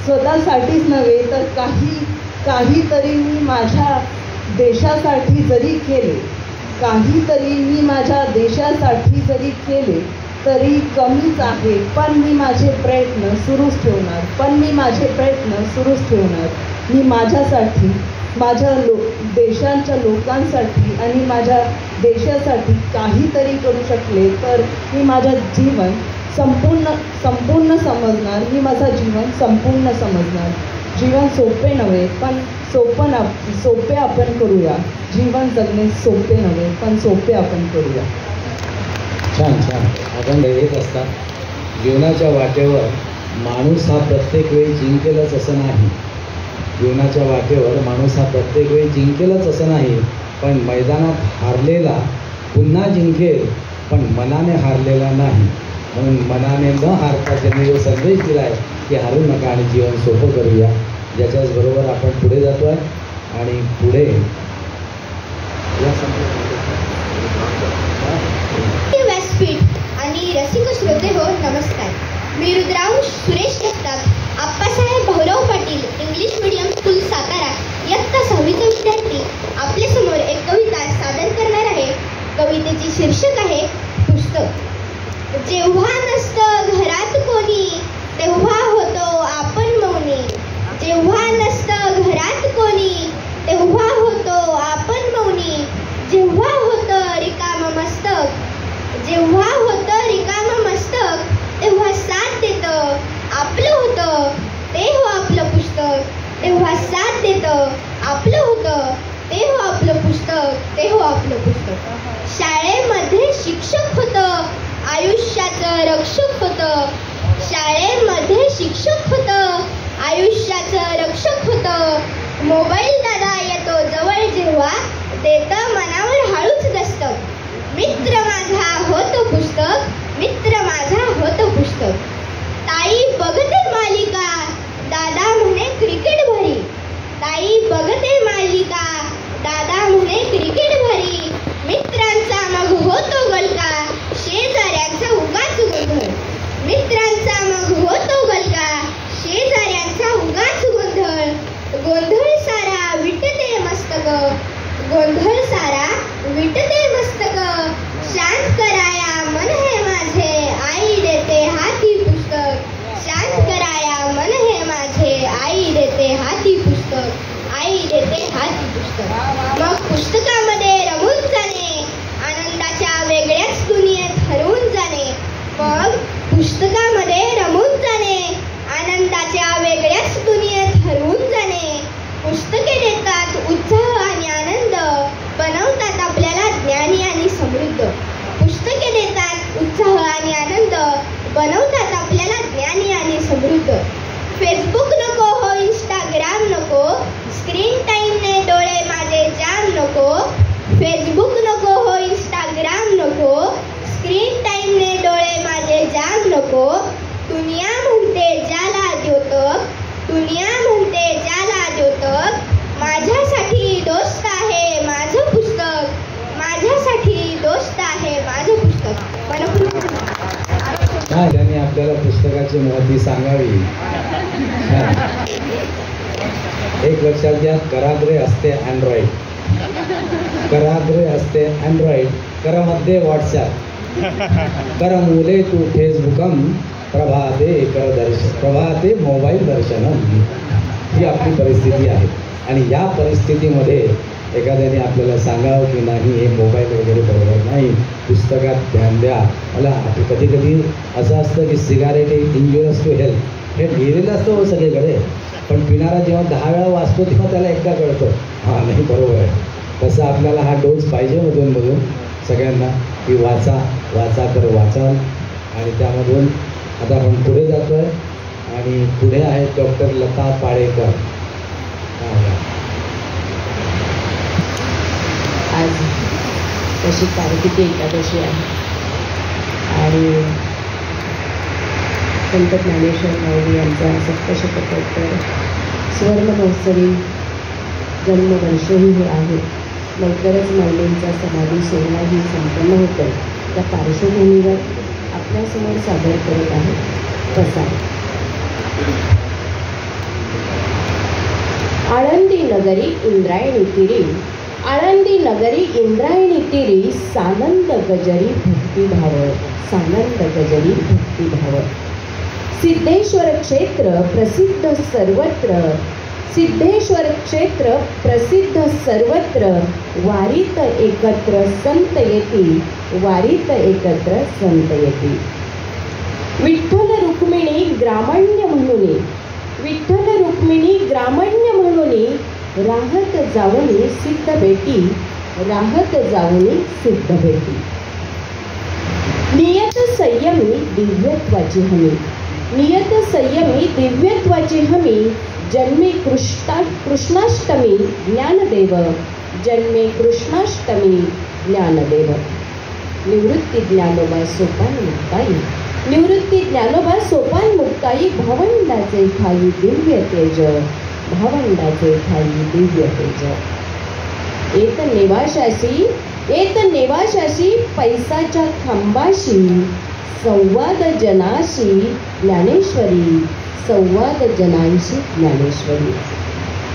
स्वतःसाठीच नव्हे तर काहीतरी मी माझ्या देशासाठी जरी केले तरी कमीच आहे. पण मी माझे प्रयत्न सुरूच ठेवणार. मी माझ्यासाठी, माझ्या देशांच्या लोकांसाठी आणि माझ्या देशासाठी काहीतरी करू शकले तर मी माझं जीवन संपूर्ण समजणार. जीवन सोपे नव्हे पण सोपे आपण करूया. जीवन जगणे सोपे नव्हे पण सोपे आपण करूया. छान. आपण येत असतात. जीवनाच्या वाटेवर माणूस हा प्रत्येक वेळी जिंकेलच असं नाही. पण मैदानात हारलेला पुन्हा जिंकेल पण मनाने हारलेला नाही. म्हणून मनाने न हारता त्यांनी जो संदेश दिला आहे की हरू नका आणि जीवन सोपं करूया. ज्याच्याच बरोबर आपण पुढे जातो आहे आणि पुढे व्यासपीठ आणि रसिक श्रोते हो, नमस्कार. मी Rudransh Suresh Jagtap, Appasaheb Bhaurao Patil English medium school Satara इयत्ता 6वीचा विद्यार्थी आपल्यासमोर एक कविता सादर करणार आहे. कवितेचे शीर्षक आहे पुस्तक. जेव्हा नसतं घरात कोणी तेव्हा होतो आपण मौनी. जेव्हा नसतं घरात कोणी तेव्हा होतो आपण मौनी. जेव्हा होतं रिकामं मस्तक तेव्हा साथ देतं आपलं होतं ते हो आपलं पुस्तक. तेव्हा साथ देतं आपलं होतं ते हो आपलं पुस्तक. शाळेमध्ये शिक्षक होतं आयुष्याचं रक्षक होतं. मोबाईल दादा येतो जवळ जेव्हा देतं मनावर हळूच दस्तक. मित्र माझा होतो पुस्तक. ताई बघते मालिका दादा म्हणे क्रिकेट भारी. मित्रांचा मग होतो गलका शेजाऱ्यांचा उगाच गोंधळ. गोंधळ सारा विटते मस्तक. शांत कराया मन हे माझे आई देते हाती पुस्तक. मग पुस्तकामध्ये रमून जाणे आनंदाच्या वेगळ्याच दुनियेत हरवून जाणे. पुस्तके देतात उत्साह आणि आनंद, बनवतात आपल्याला ज्ञानी आणि समृद्ध. फेसबुक नको हो, इंस्टाग्राम नको, स्क्रीन टाईमने डोळे माझे जाम नको. दुनिया म्हणते ज्याला द्योतक. माझ्यासाठी दोस्त आहे माझं पुस्तक. त्यांनी आपल्याला पुस्तकाची महती सांगावी. एक लक्षात घ्या, कराग्रे असते अँड्रॉइड, करमध्ये व्हॉट्सॲप, करमूले तू फेसबुकम, प्रभाते मोबाईल दर्शनम. ही आपली परिस्थिती आहे. आणि या परिस्थितीमध्ये एखाद्याने आपल्याला सांगावं की नाही हे मोबाईल वगैरे बरोबर नाही, पुस्तकात ध्यान द्या. मला कधी कधी असं असतं की cigarette is injurious to health हे लिहिलेलं असतं हो सगळीकडे, पण पिणारा जेव्हा 10 वेळा वाचतो तेव्हा त्याला एकदा कळतं हां नाही बरोबर आहे. तसं आपल्याला हा डोस पाहिजे मधून सगळ्यांना की वाचा तर वाचाल. आणि त्यामधून आता आपण पुढे जातो आहे आणि पुढे आहेत डॉक्टर लता पाळेकर. आज तशी कार्तिकी एकादशी आहे आणि संत ज्ञानेश्वर माऊली यांचा सप्तशतकोत्तर सुवर्णमहोत्सवी जन्मवर्षही हे आहे. लवकरच माऊलींचा समाधी सोहळाही संपन्न होतो. त्या पार्श्वभूमीवर आपल्यासमोर सादर करत आहे पसार. आळंदी नगरी इंद्रायणी तिरी, आळंदी नगरी इंद्रायणी तिरी, सानंद गजरी भक्तिभाव, सानंद गजरी भक्तिभाव. सिद्धेश्वर क्षेत्र प्रसिद्ध सर्वत्र, सिद्धेश्वर क्षेत्र प्रसिद्ध सर्वत्र, वारीत एकत्र संत येती, वारीत एकत्र संत येती. विठ्ठल रुक्मिणी ग्रामण्य म्हणून, विठ्ठल रुक्मिणी ग्रामण्य म्हणून, राहत जावनी सिद्ध भेटी, राहत जावनी सिद्ध भेटी. नियत संयमी दिव्यत्वाची हमी, नियत संयमी दिव्यत्वाची हमी. जन्मे कृष्णाष्टमी ज्ञानदेव, जन्मे कृष्णाष्टमी ज्ञानदेव. निवृत्ती ज्ञानोबा सोपान मुक्ताई, निवृत्ती ज्ञानोबा सोपान मुक्ताई. भावंडाचे ठाई दिव्य तेज, भावंडाचे ठाई दिव्य तेज. एक निवाशाशी, एक निवाशाशी पैसाच्या खांबाशी, संवाद जनाशी ज्ञानेश्वरी, संवाद जनांशी ज्ञानेश्वरी.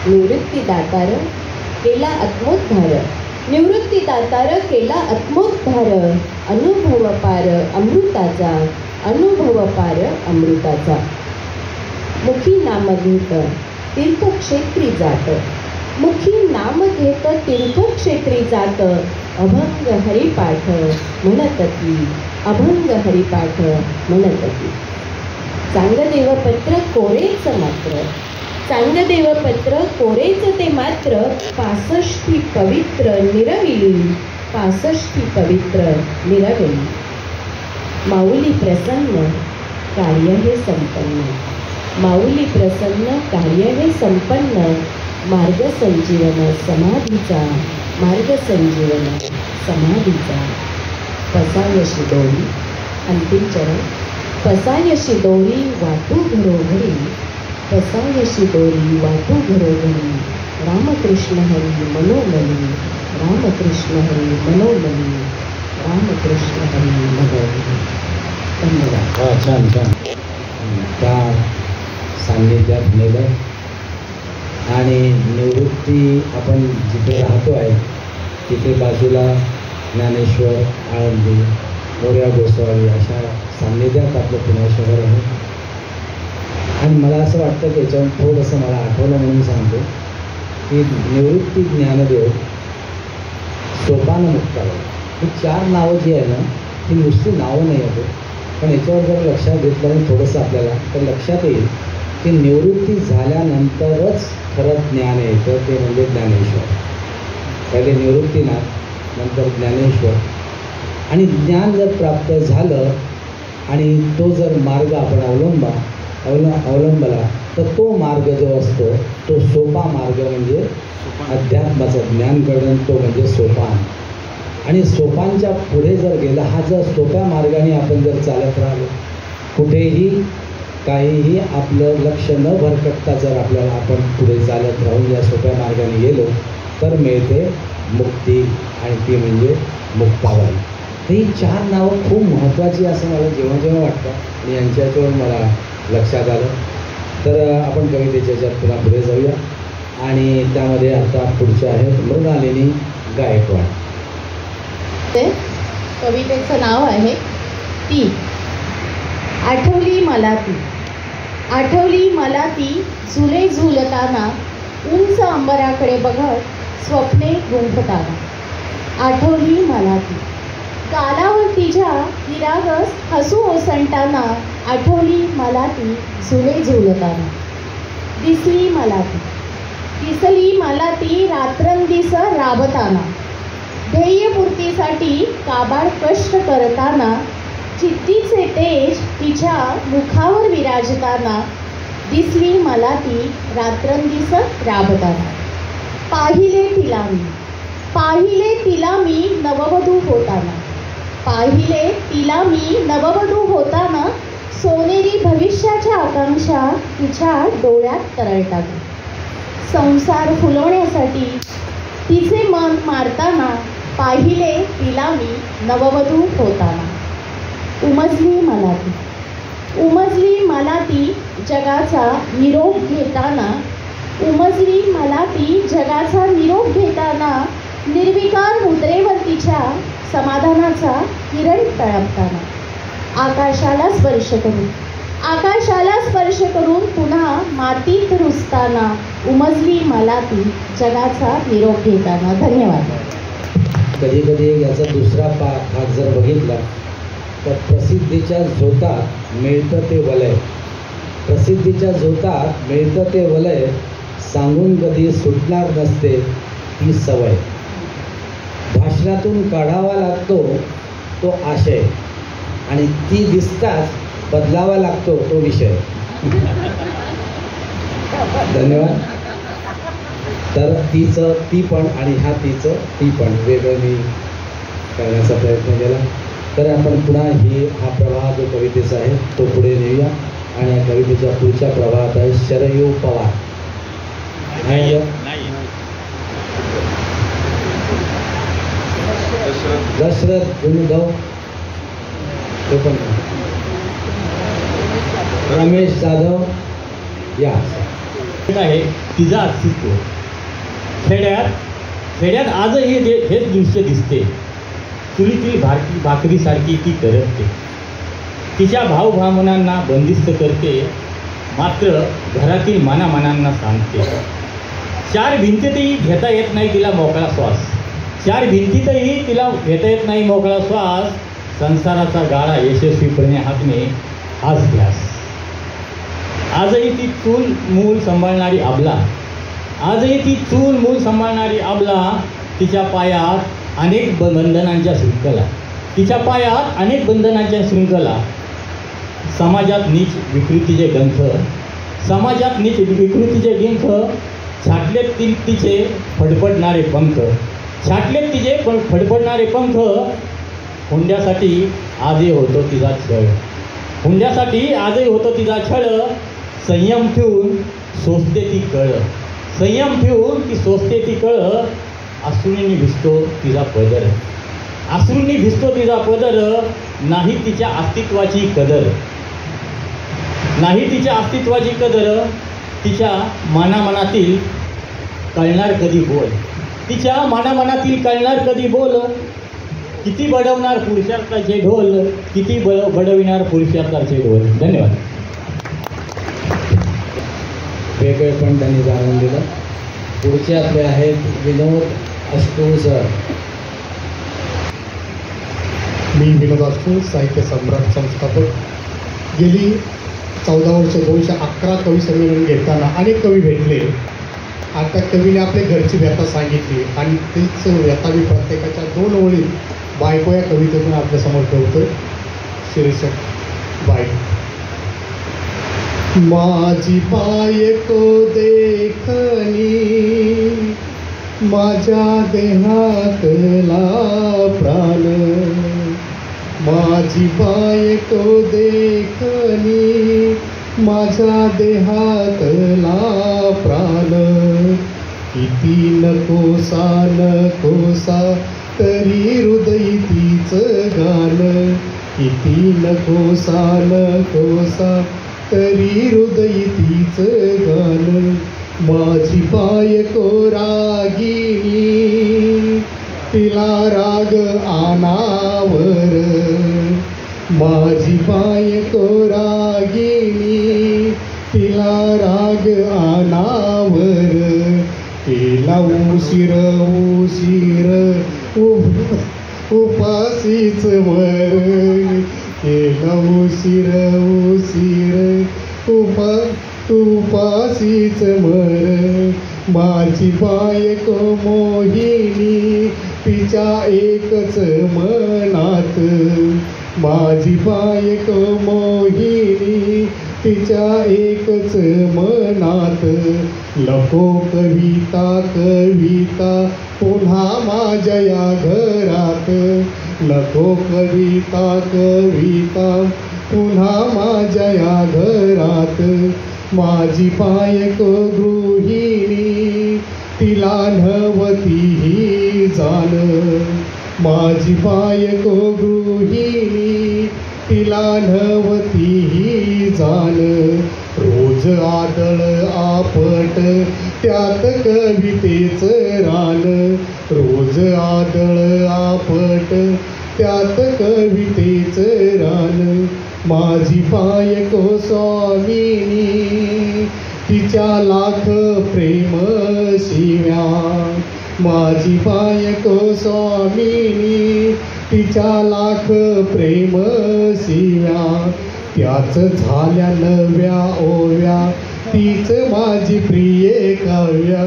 निवृत्ती दातार केला आत्मोद्धार, निवृत्ती दातार केला आत्मोद्धार. अनुभव पार अमृताचा, अनुभव पार अमृताचा. मुखी नाम घेत तीर्थक्षेत्री जात, मुखी नाम घेत तीर्थक्षेत्री जात. अभंग हरिपाठ म्हणत ती, अभंग हरिपाठ म्हणत ती. चांगदेवपत्र कोरेच मात्र, चांगदेवपत्र कोरेच ते मात्र. 65 पवित्र निरविली, 65 पवित्र निरविली. माऊली प्रसन्न कार्य हे संपन्न, माऊली प्रसन्न कार्य हे संपन्न. मार्ग संजीवन समाधीचा, मार्ग संजीवन समाधीचा. पसायशी दोरी अंतिम चरण. पसायशी दोरी वाटू घरोघरी, पसायशी दोरी वाटू घरोघरी. रामकृष्ण हरी मनोमनी, रामकृष्ण हरी मनोमनी, रामकृष्ण हरी मनोमनी. धन्यवाद. छान छान. त्या सान्निध्यात नेलं आणि निवृत्ती आपण जिथे राहतो आहे तिथे बाजूला ज्ञानेश्वर, आळंदी, मोरया गोसावी अशा सान्निध्यात आपलं पुणे शहर आहे. आणि मला असं वाटतं की याच्यावर थोडंसं मला आठवलं म्हणून सांगतो की निवृत्ती ज्ञानदेव, सोपान मुक्ताई ही 4 नावं जी आहे ना ती नुसती नावं नाही आहेत, पण याच्यावर जर लक्षात घेतलं आणि थोडंसं आपल्याला तर लक्षात येईल की निवृत्ती झाल्यानंतरच खरं ज्ञान येतं ते म्हणजे ज्ञानेश्वर. पहिले निवृत्तीनाथ, नंतर ज्ञानेश्वर. आणि ज्ञान जर प्राप्त झालं आणि तो जर मार्ग आपण अवलंबला तर तो मार्ग जो असतो तो सोपा मार्ग म्हणजे अध्यात्माचं ज्ञान करणं, तो म्हणजे सोपान. आणि सोपानच्या पुढे जर गेला, हा जर सोप्या मार्गाने आपण जर चालत राहिलो, कुठेही काहीही आपलं लक्ष न भरकटता जर आपल्याला आपण पुढे चालत राहून या सोप्या मार्गाने गेलो तर मिळते मुक्ती, आणि ती म्हणजे मुक्ताबाई. ही 4 नावं खूप महत्त्वाची असं मला जेव्हा जेव्हा वाटतं आणि यांच्यावर मला लक्षात आलं. तर आपण कवितेच्या याच्यात पुन्हा पुढे जाऊया आणि त्यामध्ये आता पुढच्या आहेत मृणालिनी गायकवाड. कवितेचं नाव आहे ती. आठवली मला ती. आठवली मला ती झुले झुलताना, उंच अंबराकडे बघत स्वप्ने गुंफताना. आठवली मला ती गालावर तिच्या निरागस हसू ओसंडताना. आठवली मला ती झुले झुलताना. दिसली मला ती, दिसली मला ती रात्रंदिस राबताना. ध्येयपूर्तीसाठी काबाड कष्ट करताना. चित्तीचे तेज तिच्या मुखावर विराजताना. दिसली मला ती रात्रंदिस राबताना. पाहिले तिला मी, पाहिले तिला मी नववधू होताना. पाहिले तिला मी नववधू होताना. सोनेरी भविष्याच्या आकांक्षा तिच्या डोळ्यात तरळतात. संसार फुलवण्यासाठी तिचे मन मारताना. पाहिले तिला मी नववधू होताना. उमजली मला ती, उमजली मला ती जगाचा निरोप घेताना. उमजली मला ती जगाचा निरोप घेताना. निर्विकार मुद्रेवर तिच्या समाधानाचा किरण तळपताना. आकाशाला स्पर्श करून, आकाशाला स्पर्श करून पुन्हा मातीत रुजताना. उमजली मला ती जगाचा निरोप घेताना. धन्यवाद. कधी कधी याचा दुसरा भाग जर बघितला तर प्रसिद्धीच्या झोतात मिळतं ते वलय, प्रसिद्धीच्या झोतात मिळतं ते वलय, सांगून कधी सुटणार नसते ती सवय. भाषणातून काढावा लागतो तो आशय आणि ती दिसताच बदलावा लागतो तो विषय. धन्यवाद. तर तिचं ती पण आणि हा तिचं ती पण वेगळं मी करण्याचा प्रयत्न केला. तर आपण पुन्हा हा प्रवाह जो कवितेचा आहे तो पुढे नेऊया आणि या कवितेच्या पुढच्या प्रवाहात आहे शरयू पवार. दशरथ गुणगाव, ते पण रमेश जाधव या आहे. तिचं अस्तित्व खेड्यात आजही हेच दृश्य दिसते. चुलीतील भाकरीसारखी ती करपते. तिच्या भावभावनांना बंदिस्त करते, मात्र घरातील मनामनांना सांगते. चार भिंतीतही घेता येत नाही तिला मोकळा श्वास. चार भिंतीतही तिला घेता येत नाही मोकळा श्वास. संसाराचा गाळा यशस्वीपणे हाकणे हाच ध्यास. आजही ती चूल मूल सांभाळणारी अबला, आजही ती चूल मूल सांभाळणारी अबला. तिच्या पायात अनेक बंधनांच्या शृंखला, तिच्या पायात अनेक बंधनांच्या शृंखला. समाजात नीच विकृतीचे गंथ, समाजात नीच विकृतीचे गिंथ. छाटलेत तिचे फडफडणारे पंख, छाटलेत तिचे फडफडणारे पंख. हुंड्यासाठी आजही होतो तिचा छळ, हुंड्यासाठी आजही होतो तिचा छळ. संयम ठेवून सोसते ती कळ, संयम ठेवून ती सोसते ती कळ. अश्रूंनी भिजतो तिचा पदर, अश्रूंनी भिजतो तिचा पदर. नाही तिच्या अस्तित्वाची कदर, नाही तिच्या अस्तित्वाची कदर. तिच्या मनामनातील कळणार कधी बोल, तिच्या मनामनातील कळणार कधी बोल. किती बडवणार पुरुषार्थाचे ढोल, किती बडविणार पुरुषार्थाचे ढोल. धन्यवाद. वेगळे पण त्यांनी जाणून दिलं. पुढचे आपले आहेत विनोद अष्टूळ सर. मी विनोद अष्टूळ, साहित्य सम्राट संस्थापक. गेली 14 वर्ष 211 कवी संमेलन घेताना अनेक कवी भेटले. आता कवीने आपल्या घरची व्यथा सांगितली आणि तीच व्यथा मी प्रत्येकाच्या 2 ओळीत बायको या कवितेतून आपल्यासमोर ठेवतो. शीर्षक बायको. माझी बायको देखणी माझ्या देहातला प्राण, माझी बायको देखणी माझ्या देहातला प्राण. किती नकोसा नकोसा तरी हृदय तीचं गाणं, किती नकोसा नकोसा तरी हृदय तीचं गाणं. माझी बायको रागिणी तिला राग आनावर, माझी बायको रागिणी तिला राग अनावर, केला उशीर उशीर उपाशीच वर, केला उशीर उशीर उपाशीच मर. माझी बायको मोहिनी तिच्या एकच मनात, माझी बायको मोहिनी तिच्या एकच मनात. नको कविता कविता पुन्हा माझ्या या घरात, नको कविता कविता पुन्हा माझ्या या घरात. माझी बायको गृहिणी तिला नवतीही जाण, माझी बायको गृहिणी तिला नवतीही जाण. रोज आदळ आपट त्यात कवितेच रान, रोज आदळ आपट त्यात कवितेच रान. माझी बायको स्वामिनी तिच्या लाख प्रेम शिव्या, माझी बायको स्वामिनी तिच्या लाख प्रेम शिव्या. त्याच झाल्या नव्या ओव्या, तीच माझी प्रिय काव्या,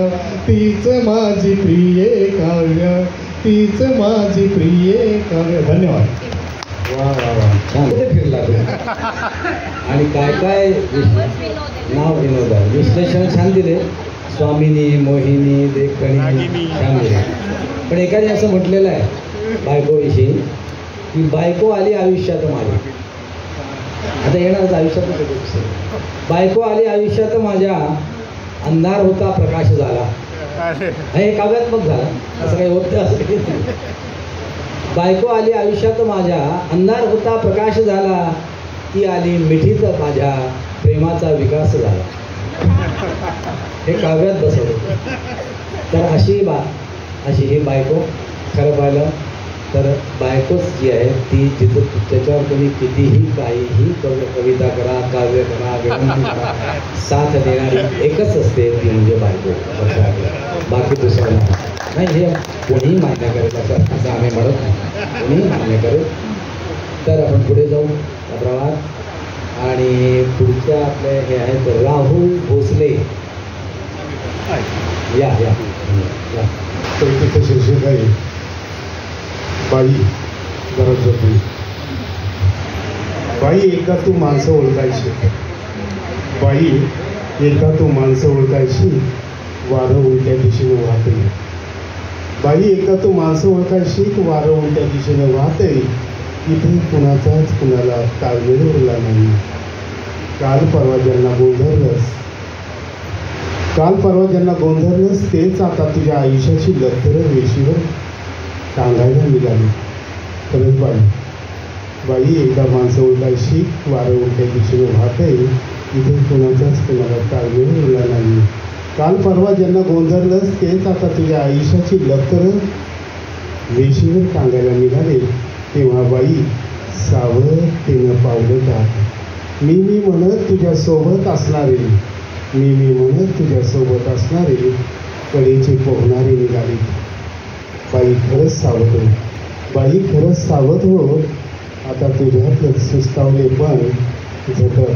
तीच माझी प्रिय काव्या, तीच माझी प्रिय काव्य. धन्यवाद. वा वा वा, छान. कुठे फिरला आणि काय काय नाव विनोद विश्लेषण छान दिले. स्वामिनी, मोहिनी, देखणी छान दिले. पण एकाने असं म्हटलेलं आहे बायकोविषयी की बायको आली आयुष्यात माझ्या. आता येणारच आयुष्यात. बायको आली आयुष्यात माझ्या, अंधार होता प्रकाश झाला. हे काव्यात्मक झाला, असं काही होत असं. बायको आली आयुष्यात माझ्या, अंधार होता प्रकाश झाला. ती आली मिठीत माझ्या, प्रेमाचा विकास झाला. हे काव्यात बसवलं. तर अशी ही बायको खरं पाहिलं तर बायकोच जी आहे ती जिथं त्याच्यावर तुम्ही कितीही काहीही कविता करा, काव्य करा, विनंती करा, साथ देणारी एकच असते, ती म्हणजे बायको. बाकी दुसरं नाही. हे कोणीही मान्य करेल असं आम्ही म्हणत नाही, कोणीही मान्य करेल. तर आपण पुढे जाऊ प्रवास. आणि पुढच्या आपले हे आहेत राहुल भोसले. या या या. कवितेचं शीर्षक आहे बाई जरा झोपली. बाई एकदा तू माणसं ओळखायची, बाई एकदा तू माणसं ओळखायची, वारं उलट्या दिशेने वाहते. बाई एकदा तू माणसं ओळखायची, वारं उलट्या दिशेने वाहते. इथे कुणाचाच कुणाला ताळमेळ उरला नाही. काल परवा ज्यांना गोंधळलंस तेच आता तुझ्या आयुष्याची लक्तरं वेशीवर सांगायला निघाली. खरंच बाई एकदा माणसं ओळखायची, वारं उलट्या दिशेने वाहते. इथे कुणाचाच कुणाला ताळमेळ उरला नाही. काल परवा ज्यांना गोंधळलंस तेच आता तुझ्या आयुष्याची लक्तरं वेशीवर सांगायला निघाले. तेव्हा बाई सावधतेनं पावलं टाक. मी म्हणत तुझ्यासोबत असणारे, मी म्हणत तुझ्यासोबत असणारे कडेचे पोहणारे निघाले. बाई खरंच सावध हो, बाई खरंच सावध हो. आता तुझ्यात सुस्तावले पण झटक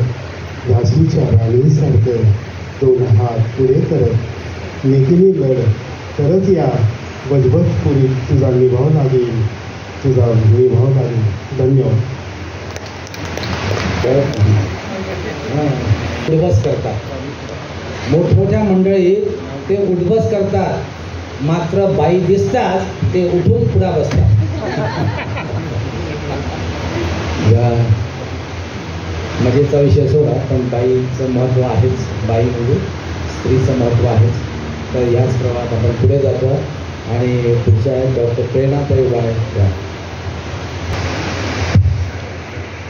झाशीच्या राणीसारखं दोन हात पुढे करत नेकीने लढ करत या. बजबजपुरी तुझा निभाव लागेल, तुझा निभाव लागेल. धन्यवाद. उद्ध्वस करतात, मोठमोठ्या मंडळीत ते उद्ध्वस करतात, मात्र बाई दिसताच ते उठून पुढा बसतात. मजेचा विषय सोडा, पण बाईचं महत्त्व आहेच. बाई म्हणजे स्त्रीचं महत्त्व आहेच. तर ह्याच प्रमाणात आपण पुढे जातो आणि पुढच्या आहेत डॉक्टर प्रेरणाताई उबाळे.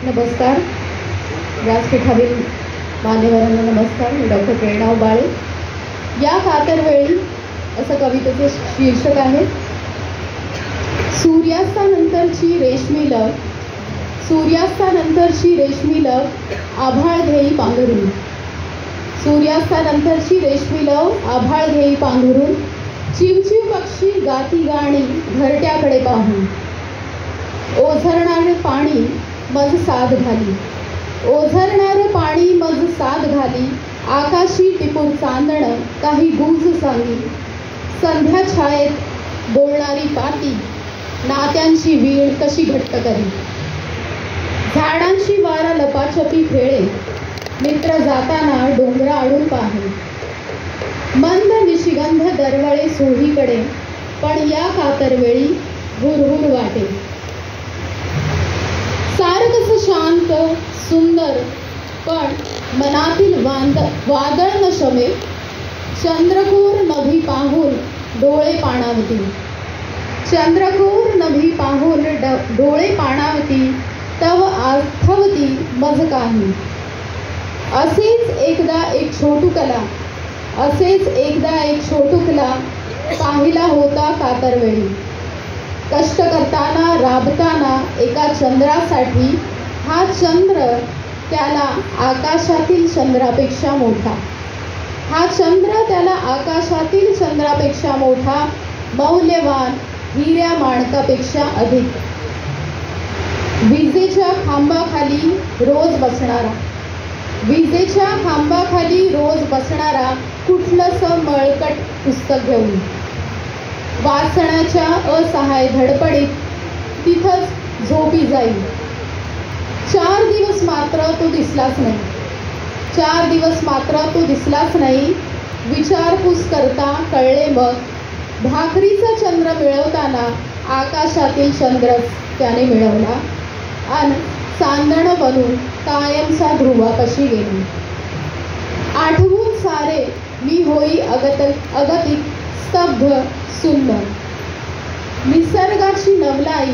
नमस्कार. व्यासपीठातील मान्यवरांना नमस्कार. मी डॉक्टर प्रेरणा उबाळे. या कातरवेळी असं कवितेचे शीर्षक आहे. सूर्यास्तानंतरची रेशमी लग, सूर्यास्तानंतरची रेशमी लग, आभाळ घेई पांघरून. सूर्यास्तानंतरची रेशमी लव आभाळ घेई पांघरून, चिवचिव पक्षी गाती गाणी घरट्याकडे पाहून. ओझरणारे पाणी मज साद घाली, ओझरणारं पाणी मज साद घाली, आकाशी टिपूर चांदणं काही गुज सांगी. संध्या छायेत बोलणारी पाती, नात्यांची वीण कशी घट्ट करी. झाडांची वारा लपाछपी खेळे, मित्र जाताना डोंगरा आडून पाहे. मंद निशिगंध दरवळे सोहीकडे, पण या कातरवेळी हुरहुर वाटे. सारं कसं शांत सुंदर, पण मनातील वादळ न शमे. चंद्रकोर नभी पाहून डोळे पाणावती, चंद्रकोर नभी पाहून डोळे पाणावती, तव आठवती मज काही. असेच एकदा एक छोटुकला, असेच एकदा एक छोटुकला पाहिला होता कातरवेळी. कष्ट करताना राबताना एका चंद्रासाठी हा चंद्र त्याला आकाशातील चंद्रापेक्षा मोठा, हा चंद्र त्याला आकाशातील चंद्रापेक्षा मोठा, मौल्यवान हिऱ्या माणकापेक्षा अधिक. विजेच्या खांबाखाली रोज बसणारा, विजेच्या खांबाखाली रोज बसणारा, कुठलंसं मळकट पुस्तक घेऊन. वाचण्याच्या असहाय धडपडीत तिथंच झोपी जाईल. 4 दिवस मात्र तो दिसलाच नाही, 4 दिवस मात्र तो दिसलाच नाही. विचारपूस करता कळले मग, भाकरीचा चंद्र मिळवताना आकाशातील चंद्रच त्याने मिळवला, अन चांदण बनून कायमचा ध्रुवापाशी गेली. आठवून सारे मी होई अगतिक स्तब्ध सुंदर. निसर्गाची नवलाई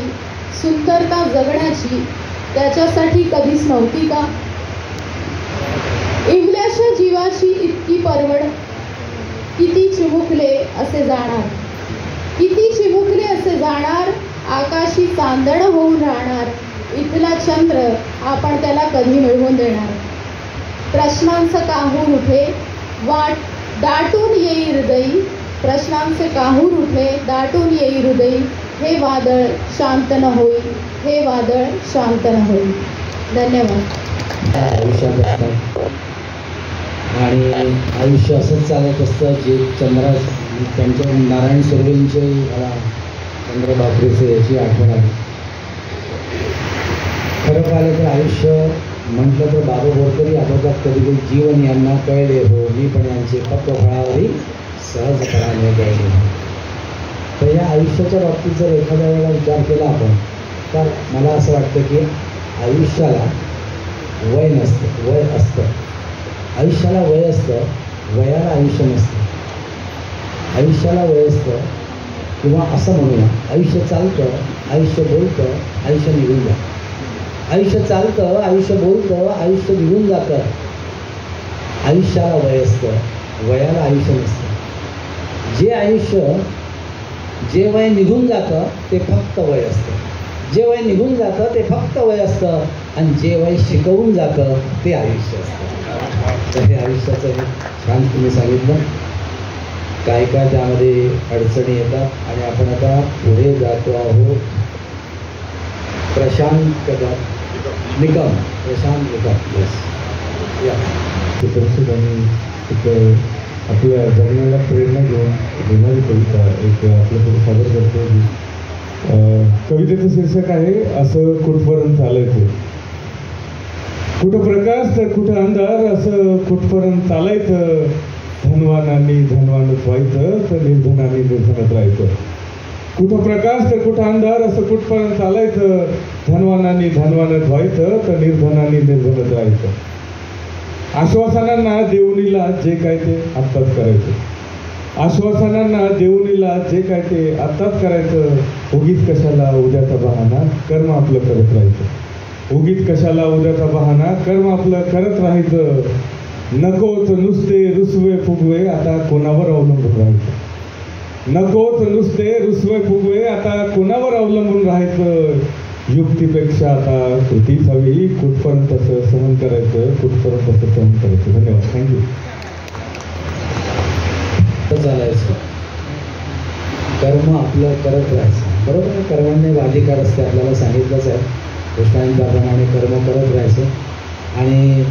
सुंदरता जगण्याची त्याच्यासाठी कधीच नव्हती का? इवल्याच्या जीवाची इतकी परवड, किती चिमुकले असे जाणार, किती चिमुकले असे जाणार. आकाशी चांदण होऊन राहणार, इथला चंद्र आपण त्याला कधी मिळवून देणार. प्रश्नांचं काहूर उठे वाट दाटून येई हृदयी, प्रश्नांचे काहूर उठे दाटून येई हृदयी. हे वादळ शांत न होई, हे वादळ शांत न होई. धन्यवाद. आयुष्यात असतात आणि आयुष्य असंच चालत असतं. जे चंद्रा त्यांच्या नारायण सुर्वेंचे मला चंद्र बापरेचे याची आठवण आली. खरं पाहिलं तर आयुष्य म्हटलं तर बाबा बोरकरी आठवतात, कधी कधी जीवन यांना कळले हो, मी पण यांचे फक्त फळावरी सहजपणाने कळले. तर या आयुष्याच्या बाबतीत जर एखाद्या वेळेला विचार केला आपण, तर मला असं वाटतं की आयुष्याला वय नसतं, वय असतं. आयुष्याला वय असतं, वयाला आयुष्य नसतं. आयुष्याला वय असतं, किंवा असं म्हणूया, आयुष्य चालतं, आयुष्य बोलतं, आयुष्य निघून जातं. आयुष्य चालतं, आयुष्य बोलतं, आयुष्य निघून जातं. आयुष्याला वय असतं, वयाला आयुष्य नसतं. जे आयुष्य, जे वय निघून जातं ते फक्त वय असतं. जे वय निघून जातं ते फक्त वय असतं, आणि जे वय शिकवून जातं ते आयुष्य असतं. तर हे आयुष्याचं हे छान तुम्ही सांगितलं. काय काय त्यामध्ये अडचणी येतात आणि आपण आता पुढे जातो आहोत. प्रशांत निकम, प्रशांत निकम. यस, आणि एक आपल्या जगण्याला प्रेरणा घेऊन देणारी कविता एक आपल्याकडे सादर करतो. कवितेचं शीर्षक आहे असं कुठपर्यंत चालायचं. कुठं प्रकाश तर कुठं अंधार, असं कुठपर्यंत चालायचं. धनवानांनी धनवानच व्हायचं, तर निर्धनांनी निर्धनच राहायचं. कुठं प्रकाश तर कुठं अंधार, असं कुठपर्यंत चालायचं. धनवानांनी धनवानच व्हायचं, तर निर्धनांनी निर्धनच राहायचं. आश्वासनांना देऊनीला जे काय ते आत्ताच करायचं. आश्वासनांना देऊनीला जे काय ते आत्ताच करायचं. उगीच कशाला उद्याचा बहाणा, कर्म आपलं करत राहायचं. उगीच कशाला उद्याचा बहाणा, कर्म आपलं करत राहायचं. नकोच नुसते रुसवे फुगवे, आता कोणावर अवलंबून राहायचं. नकोच नुसते रुसवे फुगवे, आता कोणावर अवलंबून राहायचं. युक्तीपेक्षा आता कृतीच हवी. कुठपर्यंत असं सहन करायचं, कुठपर्यंत असं सहन करायचं. धन्यवाद. थँक्यू. चालायचं, कर्म आपलं करत राहायचं. बरोबर आहे, कर्मांनी अधिकार असते, आपल्याला सांगितलंच आहे कृष्णांप्रमाणे कर्म करत राहायचं. आणि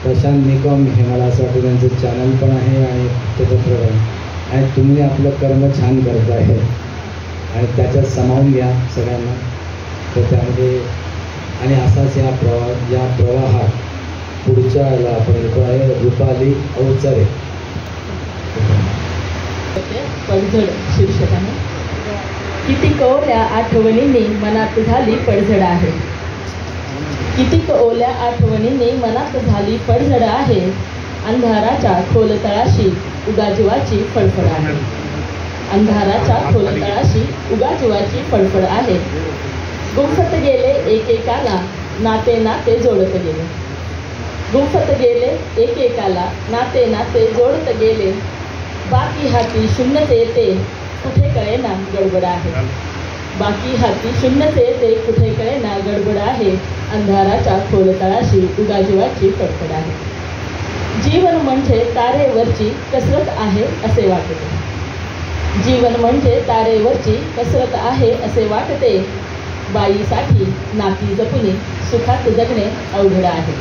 प्रशांत निकम हे मला असं वाटतं त्यांचं चॅनल पण आहे आणि वृत्तपत्र आहे, आणि तुम्ही आपलं कर्म छान करत आहे आणि त्याच्यात सामावून घ्या सगळ्यांना. तर त्यामध्ये आणि असाच या प्रवाहात पुढच्या याला आपण येतो आहे रुपाली अवचरे. पडझड शीर्षकाने. किती ओल्या आठवणींनी मनात झाली पडझड आहे, किती ओल्या आठवणींनी मनात झाली पडझड आहे. अंधाराच्या खोल तळाशी उगाजीवाची फडफड आहे, अंधाराच्या खोल तळाशी उगाजीवाची फडफड आहे. गुंफत गेले एकेकाला नाते नाते जोडत गेले, गुंफत गेले एकेकाला नाते नाते जोडत गेले. बाकी हाती शून्यते येते कुठे कळेना गडबड आहे, बाकी हाती शून्यते येते कुठे कळेना गडबड आहे. अंधाराच्या खोल तळाशी उगाजीवाची फडफड आहे. जीवन म्हणजे तारेवरची कसरत आहे असे वाटते, जीवन म्हणजे तारेवरची कसरत आहे असे वाटते. बाईसाठी नाती जपुनी सुखात जगणे अवघड आहे,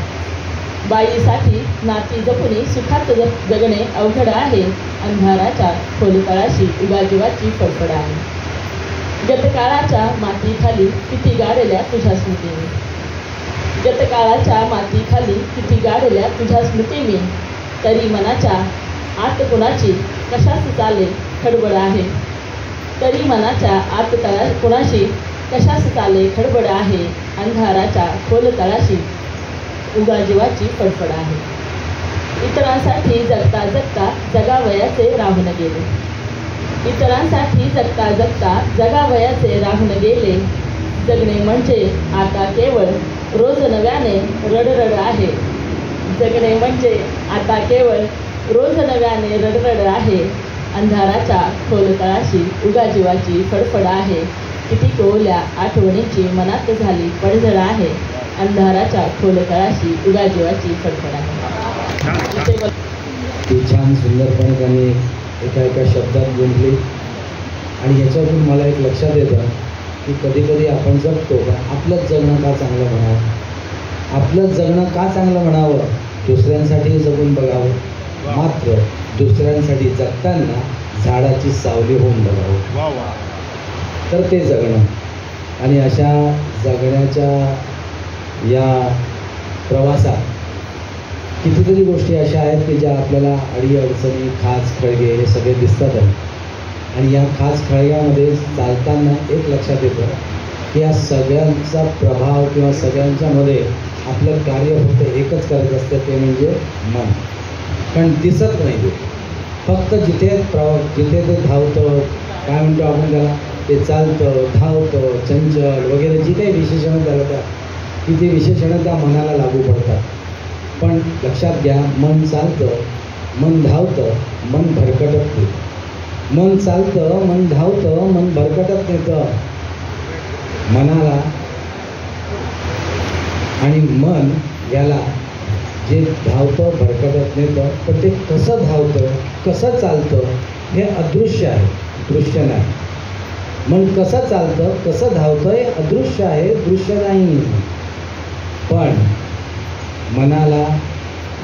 बाईसाठी नाती जपुनी सुखात जगणे अवघड आहे. अंधाराच्या खोल तळाशी उगाजीवाची फडफड आहे. गतकाळाच्या मातीखाली किती गाडल्या तुझ्या स्मृतीने, गतकाळाच्या मातीखाली किती गाडल्या तुझ्या स्मृतीने. तरी मनाच्या आत कुणाची कशास चाले खडबड आहे, तरी मनाच्या आत कुणाशी कशास चाले खडबड आहे. अंधाराच्या खोल तळाशी उगाजीवाची फडफड आहे. इतरांसाठी जगता जगता जगावयाचे राहून गेले, इतरांसाठी जगता जगता जगावयाचे राहून गेले. जगणे म्हणजे आता केवळ रोज नव्याने रडरड आहे, जगणे म्हणजे आता केवळ रोज नव्याने रडरड आहे. अंधाराच्या खोल तळाशी उगाजीवाची फडफड आहे. किती ओल्या आठवणींची मनात झाली पडझड आहे. अंधाराच्या खोल तळाशी उगाजीवाची फडफड आहे. ती छान सुंदरपणे त्यांनी एका एका शब्दात गुंतली. आणि याच्यातून मला एक लक्षात येतं की कधी कधी आपण जगतो का आपलंच जगणं का चांगलं म्हणावं, आपलंच जगणं का चांगलं म्हणावं, दुसऱ्यांसाठी जगून बघावं. मात्र दुसऱ्यांसाठी जगताना झाडाची सावली होऊन बघावं, तर ते जगणं. आणि अशा जगण्याच्या या प्रवासात कितीतरी गोष्टी अशा आहेत की ज्या आपल्याला अडीअडचणी, खाच खळगे हे सगळे दिसतात आहे. आणि या खाच खळग्यामध्ये चालताना एक लक्षात येतं की या सगळ्यांचा प्रभाव किंवा सगळ्यांच्यामध्ये आपलं कार्य फक्त एकच करत असतं, ते म्हणजे मन. पण दिसत नाही ते, फक्त जिथे ते धावतं, काय म्हणतो आपण त्याला, ते चालतं, धावतं, चंचल वगैरे जी काही विशेषणं त्याला की ती विशेषणं त्या मनाला लागू पडतात. पण लक्षात घ्या, मन चालतं, मन धावतं, मन भरकटत नाही. मन चालतं, मन धावतं, मन भरकटत नेतं मनाला. आणि मन याला जे धावतं भरकटत नेतं, पण ते कसं धावतं, कसं चालतं हे अदृश्य आहे, दृश्य नाही. मन कसं चालतं, कसं धावतं हे अदृश्य आहे, दृश्य नाही. पण मनाला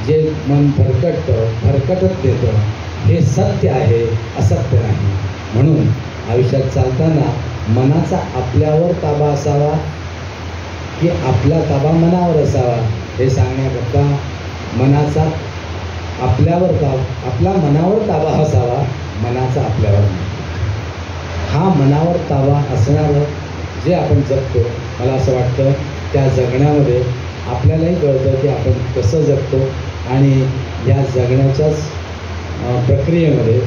जे मन भरकटत देतं हे सत्य आहे, असत्य नाही. म्हणून आयुष्यात चालताना मनाचा आपल्यावर ताबा असावा की आपला ताबा मनावर असावा हे सांगण्याकरता मनाचा आपला मनावर ताबा असावा, मनाचा आपल्यावर नाही. हा मनावर ताबा असणारं जे आपण जगतो, मला असं वाटतं त्या जगण्यामध्ये आपल्यालाही कळतं की आपण कसं जगतो. आणि या जगण्याच्याच प्रक्रियेमध्ये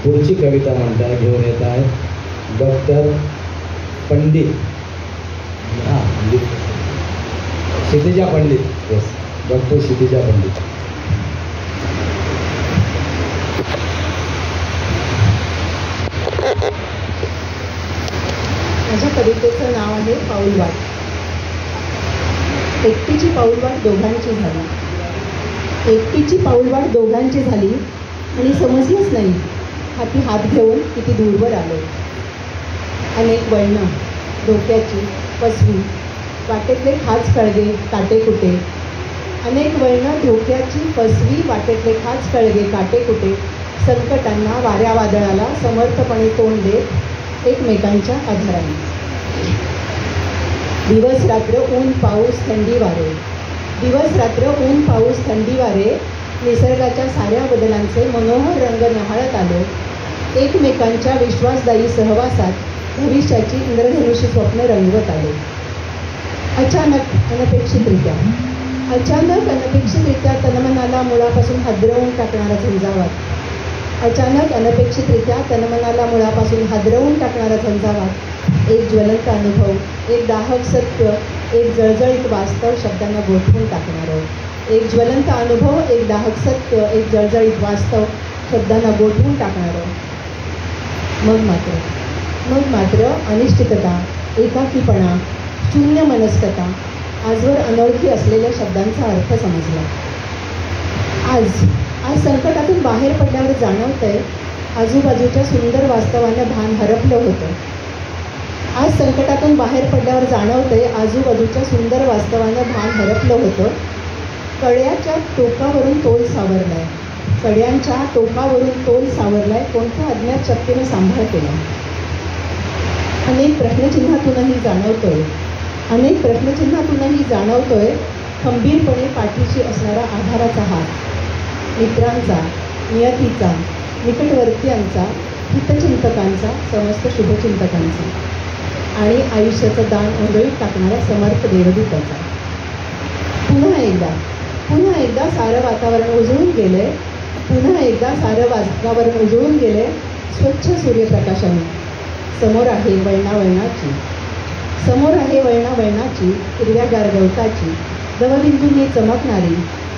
पुढची कविता घेऊन येत आहेत doctor Pandit Kshitija Pandit. Yes, doctor Kshitija Pandit. माझ्या कवितेचं नाव आहे पाऊलवाट. एकटीची पाऊलवाट दोघांची झाली, एकटीची पाऊलवाट दोघांची झाली आणि समजलंच नाही हाती हात घेऊन किती दूरवर आलो. अनेक वळणं, डोक्याची पसवी, वाटेतले खाच कळगे काटेकुटे. अनेक वळणं, धोक्याची फसवी, वाटेतले खाच कळगे काटेकुटे. संकटांना, वाऱ्या वादळाला समर्थपणे तोंड देत एकमेकांच्या आधाराने. दिवस रात्र ऊन पाऊस थंडी वारे, दिवस रात्र ऊन पाऊस थंडी वारे. निसर्गाच्या साऱ्या बदलांचे मनोहर रंग न्याहाळत आलो. एकमेकांच्या विश्वासदायी सहवासात भविष्याची इंद्रधनुष्य स्वप्न रंगवत आलो. अचानक अनपेक्षितरित्या तनमनाला मुळापासून हादरवून टाकणारा झंझावात. अचानक अनपेक्षितरित्या तनमनाला मुळापासून हादरवून टाकणारा झंझावात. एक ज्वलंत अनुभव, एक दाहक सत्य, एक जळजळीत वास्तव शब्दांना गोठवून टाकणारं. एक ज्वलंत अनुभव, एक दाहक सत्य, एक जळजळीत वास्तव शब्दांना गोठवून टाकणारं. मग मात्र अनिश्चितता, एकाकीपणा, शून्य मनस्कता, आजवर अनोळखी असलेल्या शब्दांचा अर्थ समजला. आज संकटातून बाहेर पडल्यावर जाणवतंय आजूबाजूच्या सुंदर वास्तवानं भान हरपलं होतं. आज संकटातून बाहेर पडल्यावर जाणवतंय आजूबाजूच्या सुंदर वास्तवानं भान हरपलं होतं. कड्याच्या टोकावरून तोल सावरलाय, कड्यांच्या टोकावरून तोल सावरलाय, कोणत्या अज्ञात शक्तीने सांभाळ केला. अनेक प्रश्नचिन्हातूनही जाणवतोय खंबीरपणे पाठीशी असणारा आधाराचा हात. मित्रांचा, नियतीचा, निकटवर्तीयांचा, हितचिंतकांचा, समस्त शुभचिंतकांचा आणि आयुष्याचं दान उधळीत टाकणाऱ्या समर्थ देवदूताचा. पुन्हा एकदा सारं वातावरण उजळून गेलंय. स्वच्छ सूर्यप्रकाशाने. समोर आहे वळणावळणाची हिरव्यागार गवताची, दवबिंदूंनी चमकणारी,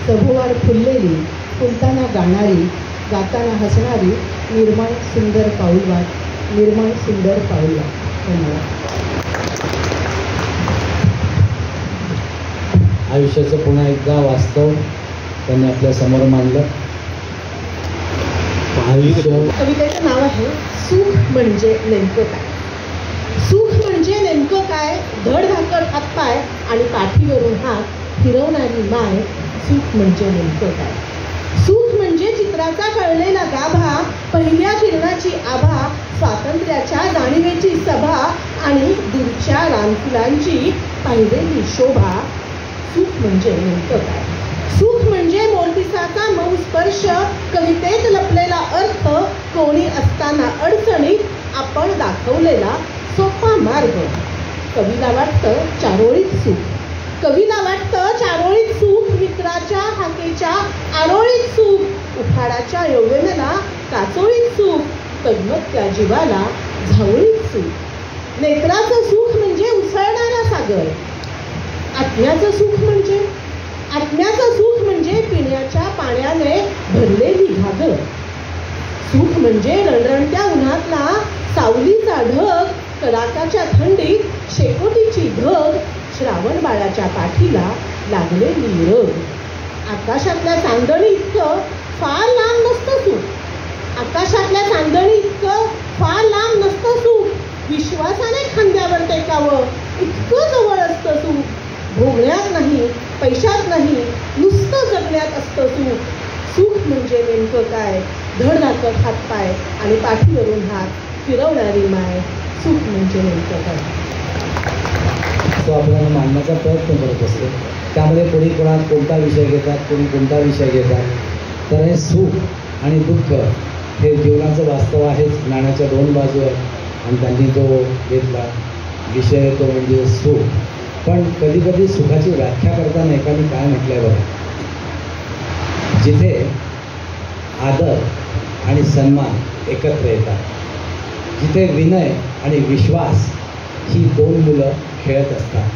सभोवार फुललेली, फुलताना गाणारी, गाताना हसणारी निर्मळ सुंदर पाऊलवाट. धन्यवाद. आयुष्याचं पुन्हा एकदा वास्तव त्यांनी आपल्या समोर मांडलं. कवितेचं नाव आहे सुख म्हणजे नेमकं काय. सुख म्हणजे नेमकं काय, धडधाकट हातपाय आणि पाठीवरून हात फिरवणारी माय. सुख म्हणजे नेमकं काय. सुख म्हणजे चित्राचा कळलेला गाभा, पहिल्या किरणाची आभा, स्वातंत्र्याच्या जाणीवेची सभा आणि दूरच्या रानफुलांची पाहिलेली शोभा. सुख म्हणजे नेमकं काय. सुख म्हणजे मोलपिसाचा मऊ स्पर्श, कवितेत लपलेला अर्थ, कोणी असताना अडचणीत आपण दाखवलेला सोपा मार्ग. कवीला वाटतं चारोळीत सुख, मित्राच्या हाकेच्या आरोळीत सुख, उफाडाच्या यौवनाला काचोळीत सुख, तन्मत्या जीवाला झावळीत सुख. नेत्राचं सुख म्हणजे उसळणारा सागर. आत्म्याचं सुख म्हणजे पिण्याच्या पाण्याने भरलेली घागर. सुख म्हणजे रणरणत्या उन्हातला सावलीचा ढग, कडाक्याच्या थंडीत शेकोटीची धग, श्रावण बाळाच्या पाठीला लागलेली रग. आकाशातल्या चांदणी इतकं फार लांब नसतं सुख, विश्वासाने खांद्यावर टेकावं इतकं जवळ असतं सुख. भोगण्यात नाही, पैशात नाही, नुसतं जगण्यात असतं सुख. सुख म्हणजे नेमकं काय, धडधाकट हातपाय आणि पाठीवरून हात फिरवणारी माय. सुख म्हणजे नेमकं काय. तो आपल्याला मांडण्याचा प्रयत्न करत असतो. त्यामध्ये कोणी कोणता विषय घेतात, कोणी कोणता विषय घेतात. तर हे सुख आणि दुःख हे जीवनाचं वास्तव आहेच. नाण्याच्या दोन बाजू आहेत आणि त्यांनी तो घेतला विषय तो म्हणजे सुख. पण कधी कधी सुखाची व्याख्या करताना एकाने काय म्हटलंय बघा, जिथे आदर आणि सन्मान एकत्र येतात, जिथे विनय आणि विश्वास ही दोन मुलं खेळत असतात,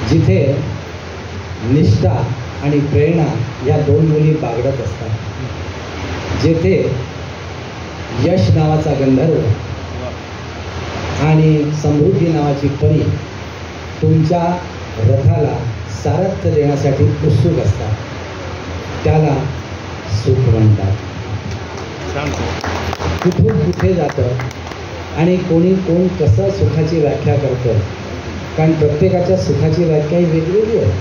जिथे निष्ठा आणि प्रेरणा या दोन मुली बागडत असतात, जेथे यश नावाचा गंधर्व आणि समृद्धी नावाची परी तुमच्या रथाला सारथ्य देण्यासाठी उत्सुक असतात, त्याला सुख म्हणतात. कुठून कुठे जातं आणि कोणी कोण कसं सुखाची व्याख्या करतं. कारण प्रत्येकाच्या सुखाची व्याख्या ही वेगवेगळी आहे.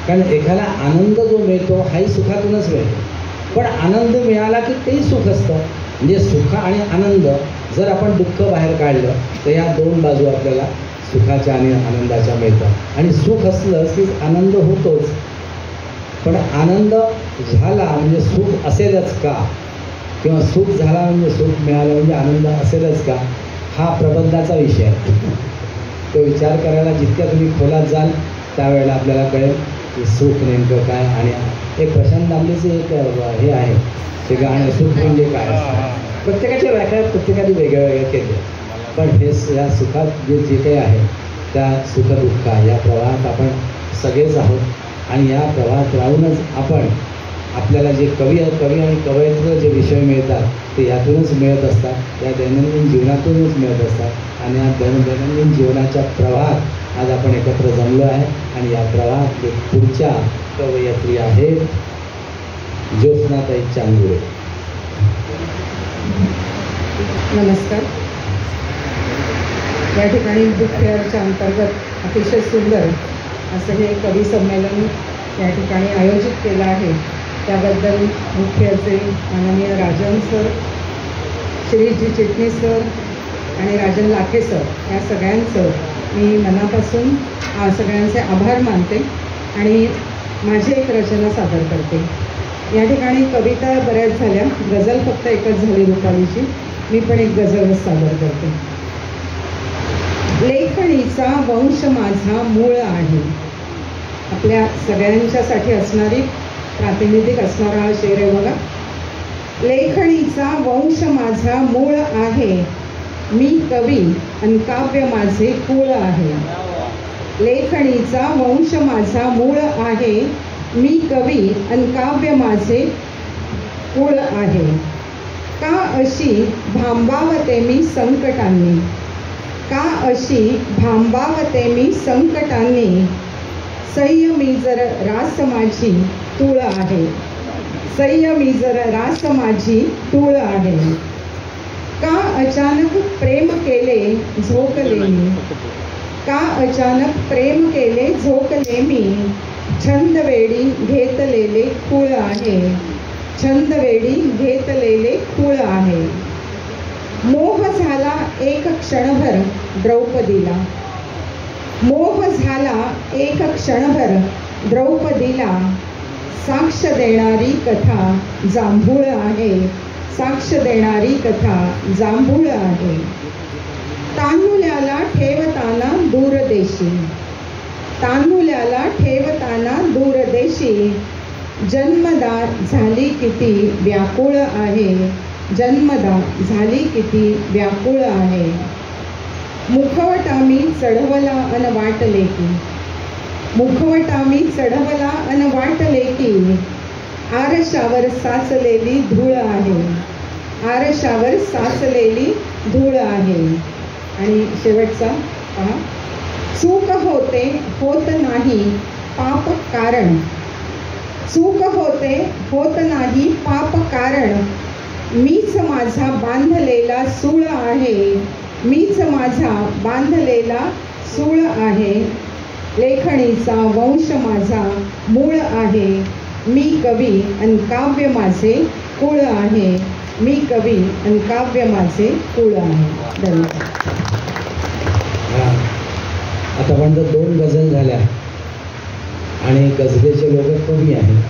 कारण एखादा आनंद जो मिळतो हाही सुखातूनच मिळतो, पण आनंद मिळाला की तेही सुख असतं. म्हणजे सुख आणि आनंद जर आपण दुःख बाहेर काढलं तर या दोन बाजू आपल्याला सुखाच्या आणि आनंदाच्या मिळतात. आणि सुख असलं की आनंद होतोच, पण आनंद झाला म्हणजे सुख असेलच का, किंवा सुख झाला म्हणजे सुख मिळालं म्हणजे आनंद असेलच का, हा प्रबंधाचा विषय आहे. तो विचार करायला जितक्या तुम्ही खोलात जाल त्यावेळेला आपल्याला कळेल की सुख नेमकं काय. आणि एक प्रशांत दामलेचे एक हे आहे ते गाणं, सुख म्हणजे काय असतं. प्रत्येकाच्या व्याख्या प्रत्येकाने वेगळ्या वेगळ्या केल्या, पण हे या सुखात जे काही आहे त्या सुखदुःख या प्रवाहात आपण सगळेच आहोत. आणि या प्रवाहात राहूनच आपण आपल्याला जे कवी आणि कवयित्री जे विषय मिळतात ते यातूनच मिळत असतात, या दैनंदिन जीवनातूनच मिळत असतात. आणि या दैनंदिन जीवनाच्या प्रवाहात आज आपण एकत्र जमलो आहे. आणि या प्रवाहात पुढच्या कवयित्री आहेत ज्योत्स्नाताई चांगुळे. नमस्कार. या ठिकाणी बुक फेअरच्या अंतर्गत अतिशय सुंदर असं हे कवी संमेलन या ठिकाणी आयोजित केलं आहे. त्याबद्दल बुक फेअरचे माननीय राजन सर, श्रीजी चिटणीस सर आणि राजन लाखे सर या सगळ्यांचं मी मनापासून सगळ्यांचे आभार मानते आणि माझी एक रचना सादर करते. या ठिकाणी कविता बऱ्याच झाल्या, गझल फक्त एकच झाली रुपालीची. मी पण एक गझलच सादर करते. लेखणीचा वंश माझा मूळ आहे. आपल्या सगळ्यांच्यासाठी असणारी प्रातिनिधिक असणारा हा शेर आहे बघा. लेखणीचा वंश माझा मूळ आहे, मी कवी अन काव्य माझे कुळ आहे. लेखणीचा वंश माझा मूळ आहे, मी कवी अन काव्य माझे कुळ आहे. का अशी भांबावते मी संकटांनी, का अशी भांबावते मी संकटांनी, संयमी जर रास माझी तूळ आहे. संयमी जर रास माझी तूळ आहे. का अचानक प्रेम केले झोकले मी, का अचानक प्रेम केले झोकले मी, छंदवेडी घेतलेले खूळ आहे. छंदवेडी घेतलेले खूळ आहे. मोह झाला एक क्षणभर द्रौपदीला, मोह झाला एक क्षणभर द्रौपदीला, साक्ष देणारी कथा जांभूळ आहे. साक्ष देणारी कथा जांभूळ आहे. तान्हुल्याला ठेवताना दूरदेशी, तान्हुल्याला ठेवताना दूरदेशी, जन्मदार झाली किती व्याकुळ आहे. जन्मदार झाली किती व्याकुळ आहे. मुखवटा मी चढवला अन वाटले की, मुखवटा मी चढवला अन वाटले की, आरशावर साचलेली धूळ आहे. आरशावर साचलेली धूळ आहे. आणि शेवटचा पहा. चूक होते होत नाही पाप कारण, चूक होते होत नाही पाप कारण, मीच माझा बांधलेला सूळ आहे. मीच माझा बांधलेला सूळ आहे. लेखणीचा वंश माझा मूळ आहे, मी कवी अन काव्य माझे कुळ आहे. मी कवी अन काव्य माझे कुळ आहे. धन्यवाद. आतापर्यंत 2 गझल झाल्या आणि गझलेचे लोक कमी आहेत.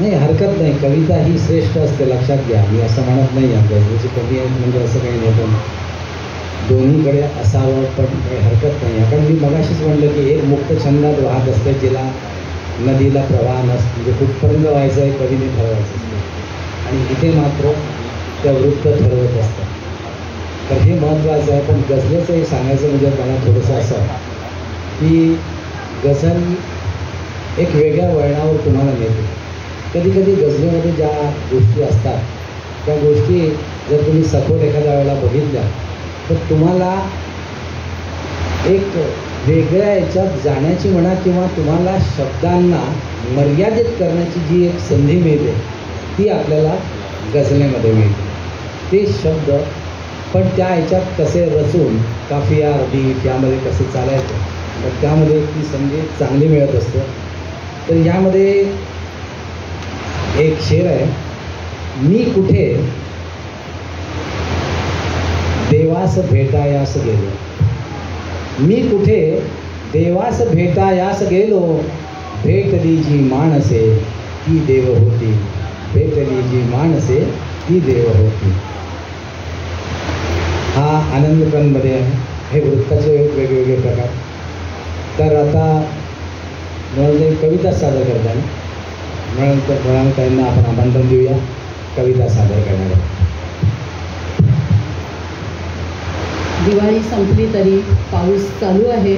नाही, हरकत नाही, कविता ही श्रेष्ठ असते, लक्षात घ्या. मी असं म्हणत नाही आहे गझलेचे कमी आहेत म्हणजे असं काही नव्हतं. दोन्हीकडे असावं पण काही हरकत नाही. आपण मी मगाशीच म्हणलं की एक मुक्त छंदात वाहत असते, जिला नदीला प्रवाह नसतो. म्हणजे कुठपर्यंत व्हायचं आहे कवीने ठरवायचं असतं आणि इथे मात्र त्या वृत्त ठरवत असतात. तर हे महत्त्वाचं आहे. पण गझलेचंही सांगायचं म्हणजे मला थोडंसं असं की गझल एक वेगळ्या वळणावर तुम्हाला नेते. कधी कधी गझलेमध्ये ज्या गोष्टी असतात त्या गोष्टी जर तुम्ही सखोल एखाद्या वेळेला बघितल्या तर तुम्हाला एक वेगळ्या याच्यात जाण्याची म्हणा किंवा तुम्हाला शब्दांना मर्यादित करण्याची जी एक संधी मिळते ती आपल्याला गझलेमध्ये मिळते ते शब्द, पण त्या ह्याच्यात कसे रचून काफिया रदीफ यामध्ये कसं चालायचं, तर त्यामध्ये ती संगीत चांगली मिळत असतं. तर यामध्ये एक शेर आहे, मी कुठे देवास भेटायास गेलो, मी कुठे देवास भेटायास गेलो, भेटली जी माणसे ती देव होती, भेटली जी माणसे ती देव होती. हा आनंदकणमध्ये आहे. हे वृत्ताचे वेगवेगळे प्रकार. तर आता मला कविता सादर करताना त्यांना आपण आमंत्रण देऊया कविता सादर करणार. दिवाळी संपली तरी पाऊस चालू आहे.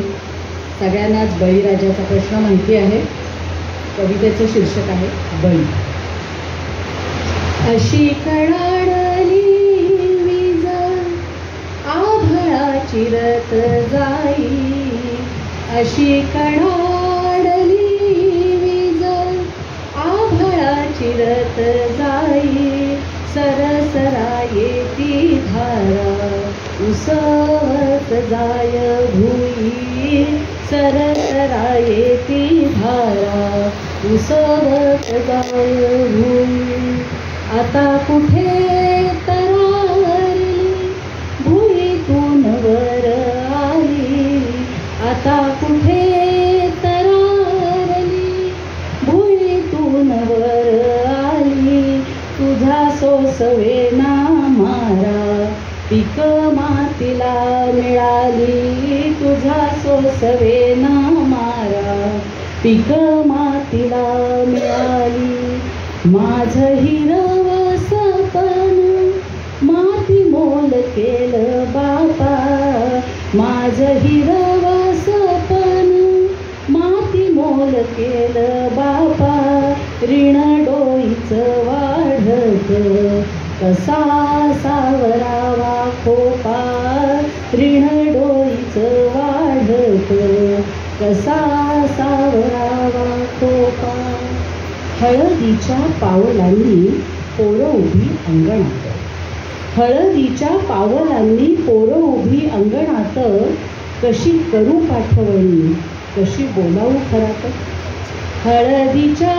सगळ्यांनाच बळीराजाचा प्रश्न माहिती आहे. कवितेचं शीर्षक आहे बळी. अशी कडाडली वीज आभळा चिरत जाई, अशी कडाडली वीज आभळा चिरत जाई, सरसरा येती धारा उसवत जाय भुई, सरसरा येती धारा उसवत जाय भुई. आता कुठे तरारली भुईतून वर आली, आता कुठे तरारली भुईतून वर आली, तुझा सोसवेना मारा पीक मातीला मिळाली, तुझा सोसवेना मारा पीक मातीला मिळाली. माझं हिरव सपन माती मोल केलं बापा, माझं हिरव सपन माती मोल केलं बापा, ऋण डोईचं वाढत कसा सावरावा खोपा, ऋण डोईचं वाढत कसा सावरावा खोपा. हळदीच्या पावलांनी पोरं उभी अंगणात, हळदीच्या पावलांनी पोरं उभी अंगणात, कशी करू पाठवणी कशी बोलावू खरात. हळदीच्या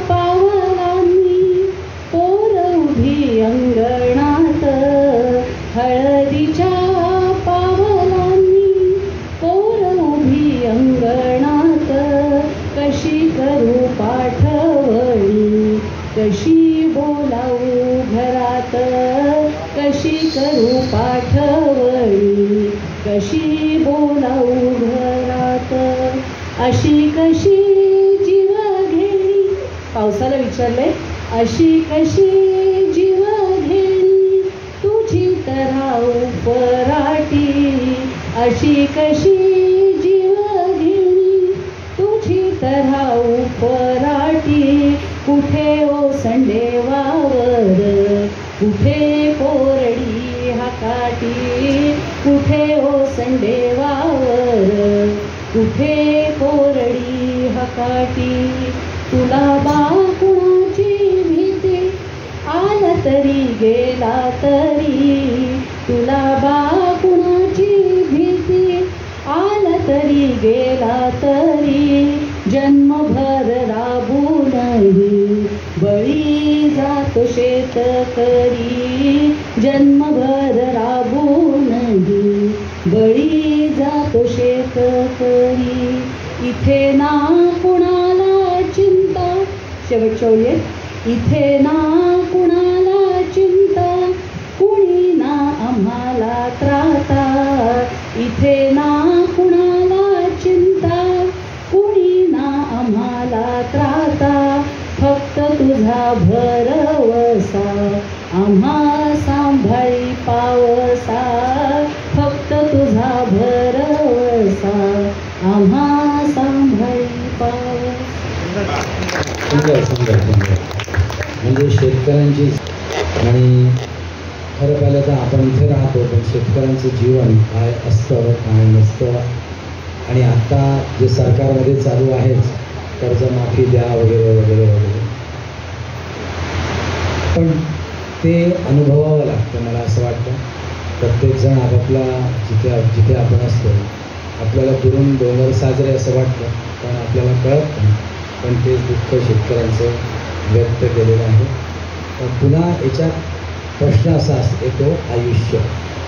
पावलांनी पोरं उभी अंगणात, हळदीच्या पावलांनी पोरं उभी अंगणात, कशी करू पाठवणी कशी बोलावू घरात, कशी करू पाठवणी कशी बोलावू घरात. अशी कशी जीव घेणी, पावसाला विचारले, अशी कशी जीव घेणी तुझी तराऊ पराटी, अशी कशी जीव घेणी तुझी तराऊ पराटी. कुठे ओसंडे वावर कुठे कोरडी हाकाटी, कुठे ओसंडे वावर कुठे कोरडी हाकाटी. तुला बा कुणाची भीती आला तरी गेला तरी, तुला बा कुणाची भीती आला तरी गेला तरी, जन्मभर राबूनही बळी जातो शेतकरी, जन्मभर राबूनही बळी जातो शेतकरी. इथे ना कुणाला चिंता, शेवटच्या ओळीत, इथे ना कुणाला चिंता कुणी ना आम्हाला त्राता, इथे ना कुणाला चिंता कुणी ना आम्हाला त्राता. फक्त तुझा भरवसा आम्हा सांभाळी पावसा, फक्त तुझा भरवसा आम्हा सांभाळी पावसा. सुंदर सुंदर सुंदर. म्हणजे शेतकऱ्यांची, आणि खरं पाहिलं तर आपण इथे राहतो पण शेतकऱ्यांचं जीवन काय असतं काय नसतं, आणि आत्ता जे सरकारमध्ये चालू आहेच कर्जमाफी द्या वगैरे वगैरे वगैरे, पण ते अनुभवावं लागतं. मला असं वाटतं प्रत्येकजण आपापला जिथे आपण असतो आपल्याला दुरून डोंगर साजरे असं वाटतं, पण आपल्याला कळत नाही. पण ते दुःख शेतकऱ्यांचं व्यक्त केलेलं आहे. पण पुन्हा याच्यात प्रश्न असा येतो, आयुष्य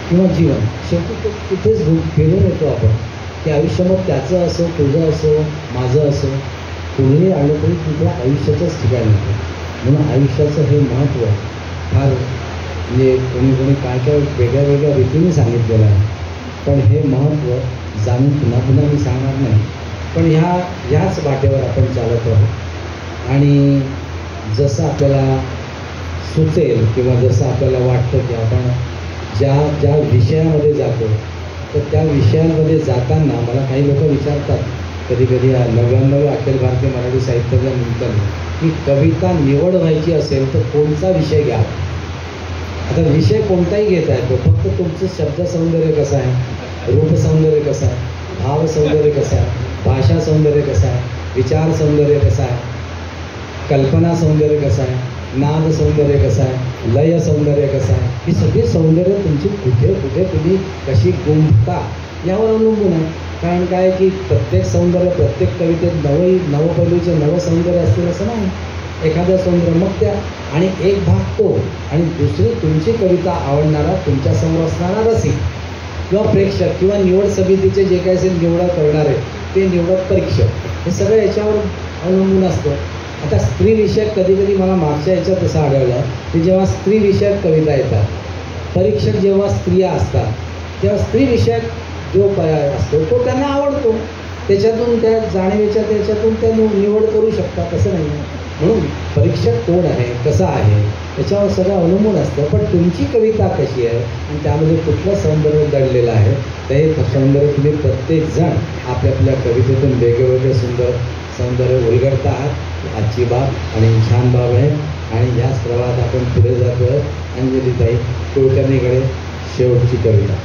किंवा जीवन. शेवटी तिथेच फिरून येतो आपण की आयुष्य मग त्याचं असो, तुझं असो, माझं असो, कुणीही आलं तरी तुझ्या आयुष्याच्याच ठिकाणी येतं. म्हणून आयुष्याचं हे महत्त्व फार म्हणजे कोणी काय वेगळ्या वेगळ्या रीतीने सांगितलेलं आहे. पण हे महत्त्व जाणून पुन्हा मी सांगणार नाही. पण ह्याच वाटेवर आपण चालत आहोत. आणि जसं आपल्याला सुचेल किंवा जसं आपल्याला वाटतं की आपण ज्या विषयामध्ये जातो तर त्या विषयांमध्ये जाताना मला काही लोक विचारतात कधी 99 अखिल भारतीय मराठी साहित्याच्या निमित्ताने की कविता निवड व्हायची असेल तर कोणता विषय घ्या. आता विषय कोणताही घेता येतो, फक्त तुमचं शब्द सौंदर्य कसं आहे, रूप सौंदर्य कसं आहे, भाव सौंदर्य कसं आहे, भाषा सौंदर्य कसं आहे, विचार सौंदर्य कसं आहे, कल्पना सौंदर्य कसं आहे, नाद सौंदर्य कसं आहे, लय सौंदर्य कसं आहे, ही सगळी सौंदर्य तुमची कुठे तुम्ही कशी गुंफता यावर अवलंबून आहे. कारण काय की प्रत्येक सौंदर्य प्रत्येक कवितेत नवपैलूचे नवं सौंदर्य असतील असं नाही. एखादं सौंदर्य मग त्या आणि एक भाग तो आणि दुसरी तुमची कविता आवडणारा तुमच्यासमोर असणारा रसिक किंवा प्रेक्षक किंवा निवड समितीचे जे काही असेल निवड करणारे ते निवडक परीक्षक, हे सगळं याच्यावर अवलंबून असतं. आता स्त्री विषयक कधी मला मागच्या याच्यात असं आढळलं की जेव्हा स्त्री विषयक कविता येतात, परीक्षक जेव्हा स्त्रिया असतात तेव्हा स्त्री विषयक जो पर्याय असतो तो त्यांना आवडतो. त्याच्यातून त्या जाणीवेच्या त्याच्यातून त्या निवड करू शकतात, तसं नाही आहे. म्हणून परीक्षक कोण आहे, कसा आहे त्याच्यावर सगळं अवलंबून असतं. पण तुमची कविता कशी आहे आणि त्यामध्ये कुठलं सौंदर्य दडलेलं आहे ते सौंदर्य तुम्ही प्रत्येकजण आपल्या कवितेतून वेगवेगळे सुंदर सौंदर्य उलगडत आहात. आजची बाब आणि छान बाब आहे. आणि याच प्रवाहात आपण पुढे जातो आहे. अंजलीताई कुलकर्णीकडे शेवटची कविता.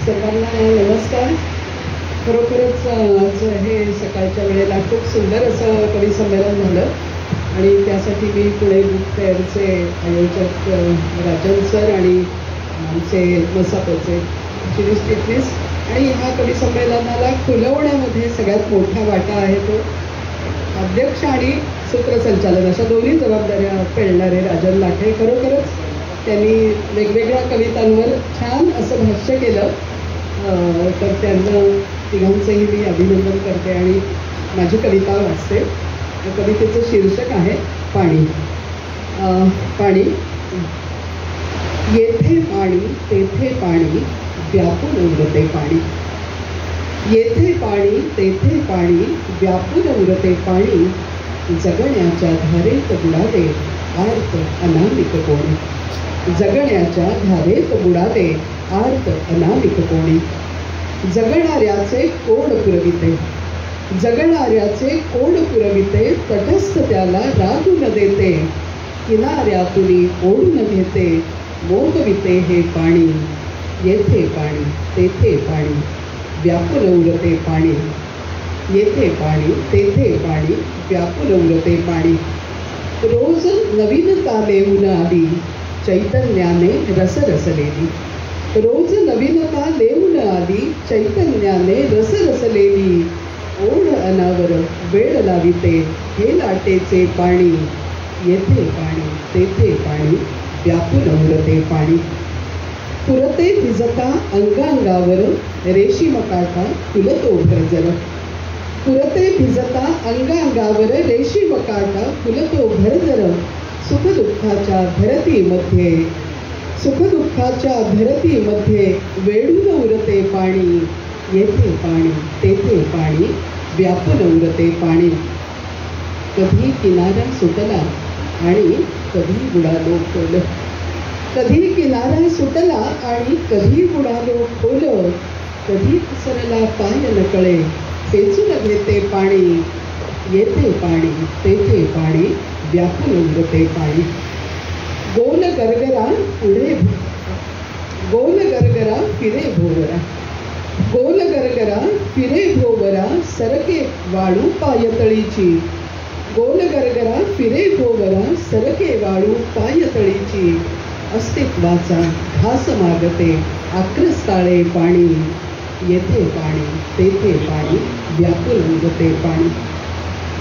सर्वांना नमस्कार. खरोखरच आज हे सकाळच्या वेळेला खूप सुंदर असं कवी संमेलन झालं आणि त्यासाठी मी पुणे बुक फेअरचे आयोजक राजन सर आणि आमचे मसापचे चिरीस चिटणीस आणि ह्या कवी संमेलनाला खुलवण्यामध्ये सगळ्यात मोठा वाटा आहे तो अध्यक्ष आणि सूत्रसंचालन अशा दोन्ही जबाबदाऱ्या पेलणारे राजन लाठे. खरोखरच त्यांनी वेगवेगळ्या कवितांवर छान असं भाष्य केलं. तर त्यांना तिघांचंही मी अभिनंदन करते आणि माझी कविता वाचते. कवितेचं शीर्षक आहे पाणी. पाणी. येथे पाणी तेथे पाणी व्यापून उरते पाणी. येथे पाणी तेथे पाणी व्यापून उरते पाणी जगण्याच्या धारेत बुडावे आर्त अनामिक कोणी. जगण्याच्या धारेत बुडावे आर्त अनामिक कोणी. जगणाऱ्याचे कोड पुरविते. जगणाऱ्याचे कोड पुरविते तटस्थ त्याला रागू न देते. किनाऱ्यातुनी ओढून घेते मोगविते हे पाणी. येथे पाणी तेथे पाणी व्यापून उरते पाणी. येथे पाणी तेथे पाणी व्यापून उरते पाणी. रोज नवीनता देऊन आली चैतन्याने रसरसलेली. रोज नवीनता देऊन आली चैतन्याने रसरसलेली. ओढ अनावर वेळ लाविते हे लाटेचे पाणी. येथे पाणी तेथे पाणी व्यापून उरते पाणी. पुरते भिजता अंगांगावर रेशीम काटा फुलतो भरजर. पुरते भिजता अंगांगावर रेशीम काटा फुलतो भरजर. सुखदुःखाच्या धरतीमध्ये सुखदुःखाच्या धरतीमध्ये वेळून उरते पाणी. येथे पाणी तेथे पाणी व्यापून उरते पाणी. कधी किनारा सुटला आणि कधी बुडालो खोल. कधी किनारा सुटला आणि कधी बुडालो खोल. कधी पसरला पाय नकळे खेचून घेते पाणी. येथे पाणी तेथे पाणी व्यापून उरते पाणी. गोल गरगरा पुढे गोल गरगरा फिरे भोवरा. गोल गरगरा फिरे भोवरा सरके वाळू पायतळीची. गोल गरगरा फिरे भोवरा सरके वाळू पायतळीची. अस्तित्वाचा घास मागते आक्रस्ताळे पाणी. येथे पाणी तेथे पाणी व्याकुल उगते पाणी.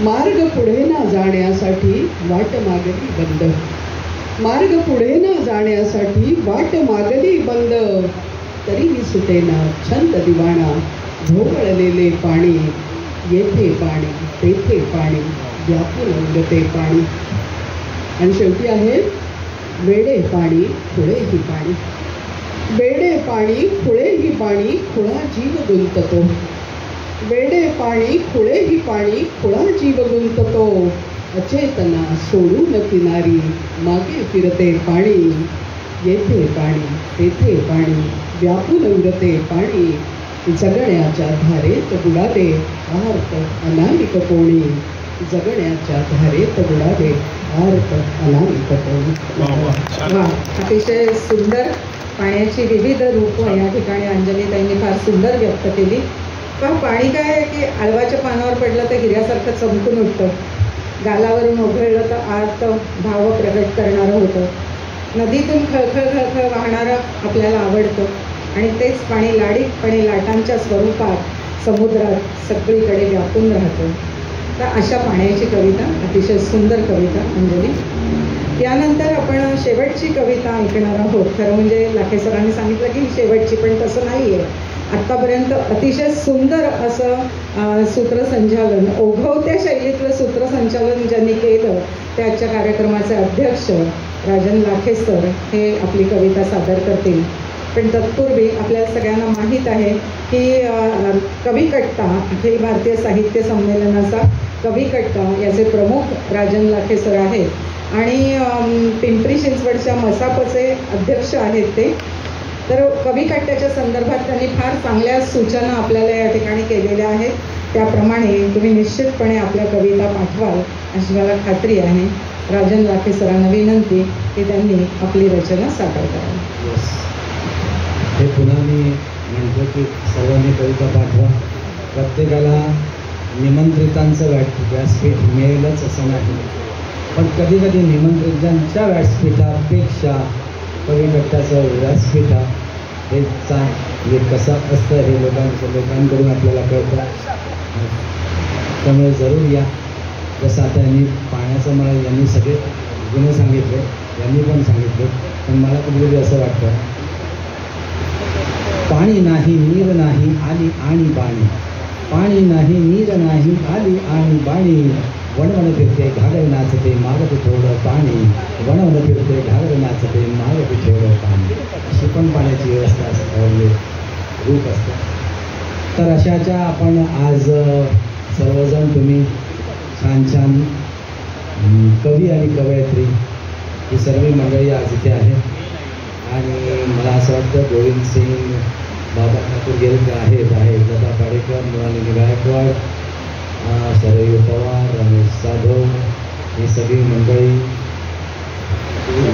मार्ग पुढे ना जाण्यासाठी वाट मागली बंद. मार्ग पुढे न जाण्यासाठी वाट मागली बंद. तरीही सुटेना छंद दिवाणा झोपळलेले पाणी. येथे पाणी तेथे पाणी व्याकुल उगते पाणी. आणि शेवटी आहे वेडे पाणी खुळेही पाणी. वेडे पाणी खुळेही पाणी खुळा जीव गुंततो. वेडे पाणी खुळेही पाणी खुळा जीव गुंततो. अचेतना सोडून किनारी मागे फिरते पाणी. येथे पाणी तेथे पाणी व्यापून उरते पाणी. जगण्याच्या धारेत बुडाले आर्त अनामिक कोणी. जगण्याच्या धारेत बुडाले आर्त अनामिक कोणी. वा, अतिशय सुंदर पाण्याची विविध रूपं या ठिकाणी अंजलीताईंनी फार सुंदर व्यक्त केली. पण पाणी काय आहे की आळवाच्या पानावर पडलं तर हिऱ्यासारखं चमकून उठतं. गालावरून ओघळलं तर आत भाव प्रगट करणारं होतं. नदीतून खळखळ खळखळ वाहणारं आपल्याला आवडतं आणि तेच पाणी लाडीकपणे लाटांच्या स्वरूपात समुद्रात सगळीकडे व्यापून राहतं. तर अशा पाण्याची कविता, अतिशय सुंदर कविता अंजली. यानंतर आपण शेवटची कविता ऐकणार आहोत. खरं म्हणजे लाखे सरांनी सांगितलं की शेवटची, पण तसं नाही आहे. आत्तापर्यंत अतिशय सुंदर असं सूत्रसंचालन, ओघवत्या शैलीतलं सूत्रसंचालन ज्यांनी केलं त्याच्या कार्यक्रमाचे अध्यक्ष राजन लाखे सर हे आपली कविता सादर करतील. पण तत्पूर्वी आपल्याला सगळ्यांना माहीत आहे की कवी कट्टा, अखिल भारतीय साहित्य संमेलनाचा कवी कट्टा याचे प्रमुख राजन लाखे सर आहेत आणि पिंपरी चिंचवडच्या मसापचे अध्यक्ष आहेत ते. तर कवी कट्ट्याच्या संदर्भात त्यांनी फार चांगल्या सूचना आपल्याला या ठिकाणी केलेल्या आहेत. त्याप्रमाणे तुम्ही निश्चितपणे आपल्या कविता पाठवाल अशी मला खात्री आहे. राजन लाखे सरांना विनंती की त्यांनी आपली रचना सादर करावी. हे पुन्हा मी म्हणतो की सर्वांनी कविता पाठवा. प्रत्येकाला निमंत्रितांचं व्यासपीठ मिळेलच असं नाही, पण कधी कधी निमंत्रितांच्या व्यासपीठापेक्षा कवी कट्ट्याचं व्यासपीठ हे म्हणजे कसं असतं हे लोकांकडून आपल्याला कळतं. त्यामुळे जरूर या. जसं आता यांनी पाण्याचं मला यांनी सगळे गुन्हे सांगितले, यांनी पण सांगितले, पण मला कधी असं वाटतं पाणी नाही नीर नाही आली आणि बाणी. पाणी नाही नीर नाही आली आणि बाणी. वणवण फिरते घागर नाचते मागत थोडं पाणी. वणवण फिरते घागर नाचते मागत थोडं पाणी. अशी पण पाण्याची व्यवस्था असते, म्हणजे रूप असतं. तर अशाच्या आपण आज सर्वजण तुम्ही छान छान कवी आणि कवयित्री ही सर्व मंडळी आज इथे आहे. आणि मला असं वाटतं गोविंद सिंग, बाबा ठाकूर गेले आहेत, लता पाडेकर, मृणालिनी गायकवाड, शरयू पवार, रमेश जाधव, ही सगळी मंडळी,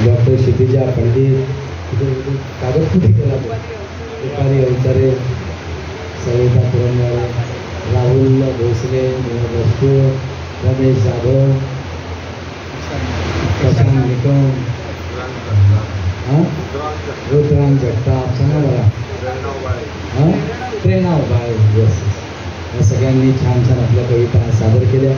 डॉक्टर क्षितिजा पंडित, कागद कुठे केला, तुकारी अवतारे, सविता पुरंदरे, राहुल भोसले, बस्टू, रमेश जाधव, प्रशांत निकम, रुद्रांग जगताप, सांगा मला, प्रेरणा बाय. या सगळ्यांनी छान छान आपल्या कविता सादर केल्या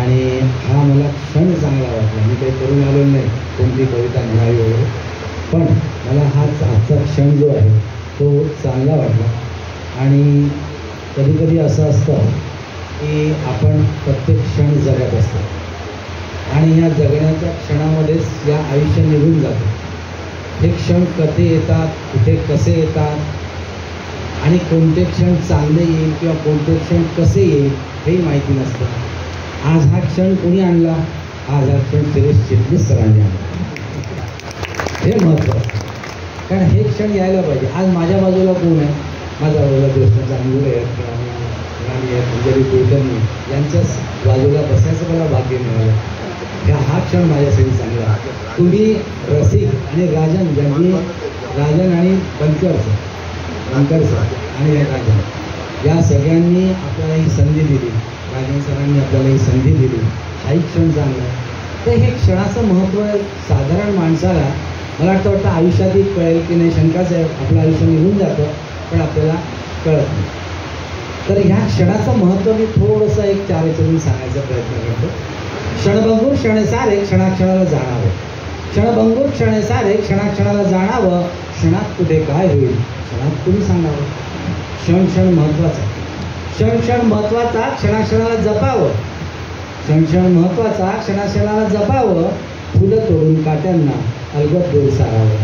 आणि हा मला क्षण चांगला वाटला. मी काही करून आलेलो नाही कोणती कविता म्हणावी वगैरे, पण मला हाच आजचा क्षण जो आहे तो चांगला वाटला. आणि कधी कधी असं असतं की आपण प्रत्येक क्षण जगत असतो आणि या जगण्याच्या क्षणामध्येच या आयुष्य निघून जातं. हे क्षण कधी येतात, कुठे कसे येतात आणि कोणते क्षण चांगले येईल किंवा कोणते क्षण कसे येईल हेही माहिती नसतं. आज हा क्षण कोणी आणला? आज हा क्षण सुरेश चिटणीस सरांनी आणला. हे महत्त्वाचं, कारण हे क्षण यायला पाहिजे. आज माझ्या बाजूला कोण आहे? माझ्या बाजूला कृष्ण चांगले आहेत, राणी आहेत, अंजली कुलकर्णी, यांच्याच बाजूला बसायचं मला भाग्य मिळालं. हा क्षण माझ्यासाठी चांगला. तुम्ही रसिक आणि राजन, ज्यांनी राजन आणि बनकरचं शंकर सर आणि राजन, या सगळ्यांनी आपल्याला ही संधी दिली, राजन सरांनी आपल्याला ही संधी दिली, हाही क्षण चांगला आहे. तर हे क्षणाचं महत्त्व साधारण माणसाला मला वाटतं आयुष्यातही कळेल की नाही. शंकाच आहे, आपलं आयुष्य निघून जातं पण आपल्याला कळत नाही. तर ह्या क्षणाचं महत्त्व मी थोडंसं एक 4 याच्यातून सांगायचा प्रयत्न करतो. क्षणभंगूर क्षण सारे क्षणाक्षणाला जाणावं, क्षणभंगूर क्षण सारे क्षणाक्षणाला जाणावं, क्षणात कुठे काय होईल क्षणात तुम्ही सांगावं. क्षण क्षण महत्त्वाचा, क्षण क्षण महत्त्वाचा, क्षणाक्षणाला जपावं, क्षण क्षण महत्त्वाचा, क्षणाक्षणाला जपावं, फुलं तोडून काट्यांना अलगद दूर सारावं.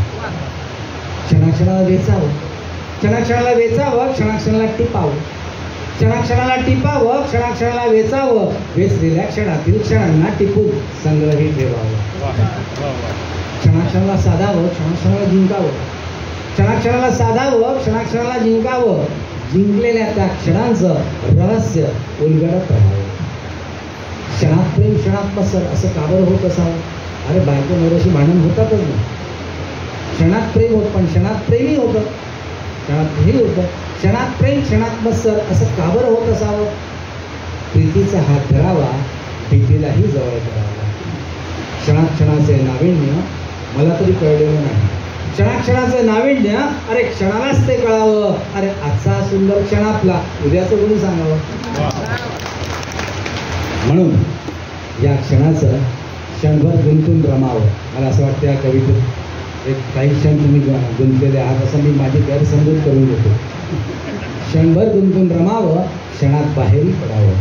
क्षणाक्षणाला वेचावं, क्षणाक्षणाला वेचावं, क्षणाक्षणाला टिपावं, क्षणाक्षणाला टिपावं, क्षणाक्षणाला वेचावं, वेचलेल्या क्षणातील क्षणांना टिपून संग्रही ठेवावं. क्षणाक्षणाला साधावं, क्षणाक्षणाला जिंकावं, क्षणाक्षणाला साधावं, क्षणाक्षणाला जिंकावं, जिंकलेल्या त्या क्षणांचं रहस्य उलगडत राहावं. क्षणात प्रेम क्षणात पसर असं काबर होत असावं. अरे बायको नवऱ्याशी भांडण होतातच नाही, क्षणात प्रेम होत पण क्षणात प्रेमही होतं, क्षणात हे होतं. क्षणात प्रेम क्षणात मत्सर असं काबर होत असावं. प्रीतीचा हात धरावा, भीतीलाही जवळ करावा. क्षणात क्षणाचे नाविन्य मला तरी कळलेलं नाही. क्षणाक्षणाचं नाविन्य अरे क्षणालाच ते कळावं. अरे आजचा सुंदर क्षण आपला उद्याचं कोणी सांगावं. म्हणून या क्षणाचं क्षणभर गुंतून रमावं. मला असं वाटतं या कवितेत एक काही क्षण तुम्ही गुंतलेले आहात असं मी माझी गैरसमजूत करून घेतो. क्षणभर गुंतून रमावं, क्षणात बाहेरही पडावं,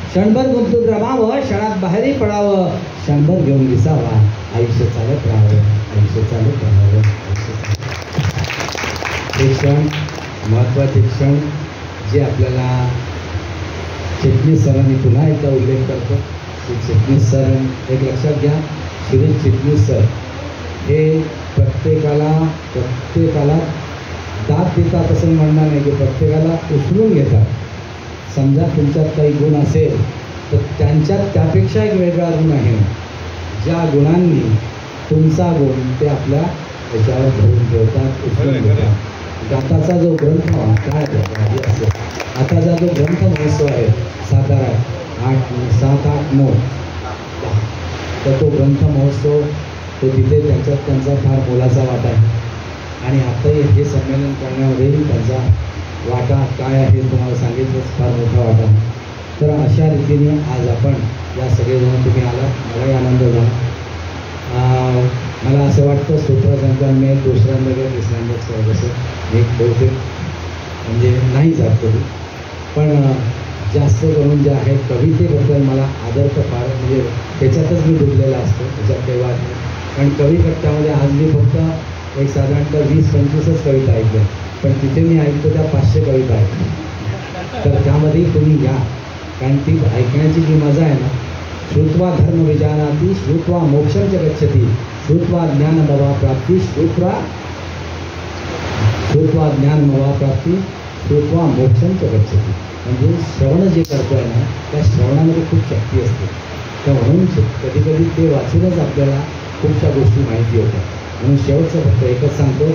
क्षणभर गुंतून रमावं, क्षणात बाहेरही पडावं, क्षणभर घेऊन विसावा, आयुष्य चालत राहावं, आयुष्य चालत राहावं. हे क्षण महत्त्वाचे क्षण जे आपल्याला चिटणीस सरांनी पुन्हा एकदा उल्लेख करतो. चिटणीस सर एक लक्षात घ्या, सुरेश चिटणीस सर हे प्रत्येकाला दाद देतात असं म्हणणार नाही की प्रत्येकाला उचलून घेतात. समजा तुमच्यात काही गुण असेल तर त्यांच्यात त्यापेक्षा एक वेगळा गुण आहे. ज्या गुणांनी तुमचा गुण ते आपल्या याच्यावर धरून ठेवतात, उचलून घेतात. दाताचा जो ग्रंथ काय असेल आताचा जो ग्रंथ महोत्सव आहे सातारा 7, 8, 9 तर तो ग्रंथ महोत्सव तो तिथे त्यांचा फार मोलाचा वाटा आहे. आणि आताही हे संमेलन करण्यामध्येही त्यांचा वाटा काय आहे तुम्हाला सांगितलंच, फार मोठा वाटा आहे. तर अशा रीतीने आज आपण या सगळेजण तुम्ही आला, मलाही आनंद झाला. मला असं वाटतं सूत्रसंचालन मी दुसऱ्यांदा किंवा तिसऱ्यांदाच करत असं एक बहुतेक म्हणजे नाही जात कधी, पण जास्त करून जे आहे कवितेबद्दल मला आदर तर फार म्हणजे त्याच्यातच मी डुबलेला असतो, त्याच्यात काही वाद नाही. कारण कवी कट्ट्यामध्ये आज मी फक्त एक साधारणतः 20-25च कविता ऐकल्या, पण तिथे मी ऐकतो त्या 500 कविता ऐकतो. तर त्यामध्ये तुम्ही या, कारण ती ऐकण्याची जी मजा आहे ना, श्रुत्वा धर्म विजानाती, श्रुत्वा मोक्षं च गच्छति, श्रुत्वा ज्ञान मवा प्राप्ती, श्रुत्वा ज्ञान मवा प्राप्ती, श्रुत्वा मोक्षं च गच्छति. म्हणजे श्रवण जे करतोय ना त्या श्रवणामध्ये खूप शक्ती असते. तर म्हणून कधी कधी ते वाचूनच आपल्याला खूपशा गोष्टी माहिती होतात. म्हणून शेवटचं फक्त एकच सांगतो,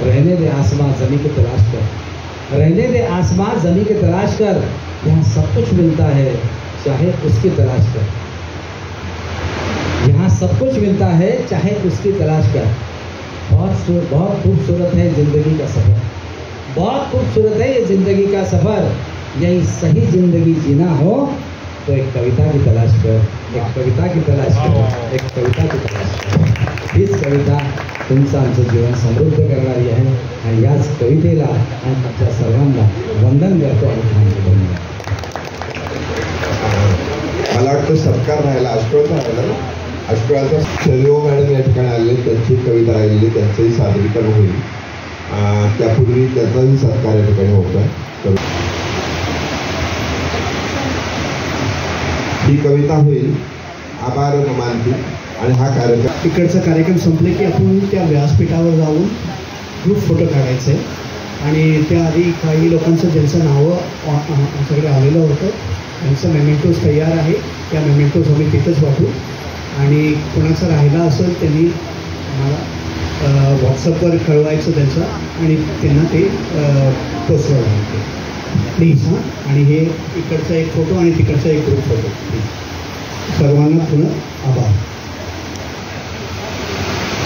रहने दे आसमां जमी के तलाश कर, रहने दे आसमां जमी के तलाश कर, यहाँ सब कुछ मिलता है चाहे उसकी तलाश कर, यहाँ सब कुछ मिलता है चाहे उसकी तलाश कर. बहुत खूबसूरत है जिंदगी का सफ़र, बहुत खूबसूरत है ये जिंदगी का सफ़र, यही सही जिंदगी जीना हो तो एक कविता की तलाश कर, एक कविता की तलाश कर, एक कविता की तलाश कर. हीच कविता तुमचं आमचं जीवन समृद्ध करणारी आहे. आणि याच कवितेला आणि तुमच्या सर्वांना वंदन करतो आणि धन्यवाद. मला वाटतं सत्कार राहिला, अष्टोळचा राहिला ना, अष्टोळाचा शरीओ मॅडम या ठिकाणी आलेले, त्यांची कविता राहिलेली, त्यांचंही सादरीकरण होईल. त्यापूर्वी त्याचाही सत्कार या ठिकाणी होतो आहे. ही कविता होईल आभार मानती. आणि हा कार्यक्रम इकडचा कार्यक्रम संपले की आपण त्या व्यासपीठावर जाऊन ग्रुप फोटो काढायचे आहे. आणि त्याआधी काही लोकांचं ज्यांचं नावं आमच्याकडे आलेलं होतं त्यांचं मेमेंटोज तयार आहे, त्या मेमेंटोज आम्ही तिथंच वाटू. आणि कोणाचा राहिला असेल त्यांनी मला व्हॉट्सअपवर कळवायचं त्यांचं आणि त्यांना ते पोचवायला लागते प्लीज. हां, आणि हे इकडचा एक फोटो आणि तिकडचा एक ग्रुप फोटो प्लीज. सर्वांना पुन्हा आभार.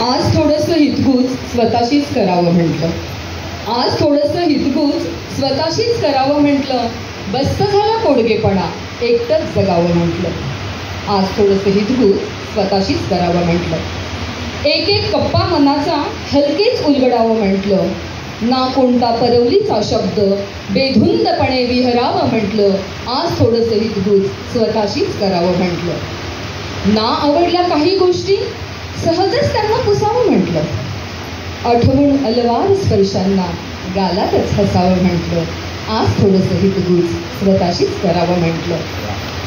आज थोडंसं हितगुज स्वतःशीच करावं म्हटलं. आज थोडंसं हितगुज स्वतःशीच करावं म्हटलं. बस्त झाला कोडगेपणा, एकटंच जगावं म्हटलं. आज थोडंसं हितगुज स्वतःशीच करावं म्हटलं. एक एक कप्पा मनाचा हलकेच उलगडावं म्हटलं. ना कोणता परवलीचा शब्द बेधुंदपणे विहरावं म्हटलं. आज थोडंसं हितगुज स्वतःशीच करावं म्हटलं. ना आवडल्या काही गोष्टी सहजच त्यांना पुसावं म्हटलं. आठवून अलवार स्पर्शांना गालातच हसावं म्हटलं. आज थोडंसं हितगुज स्वतःशीच करावं म्हटलं.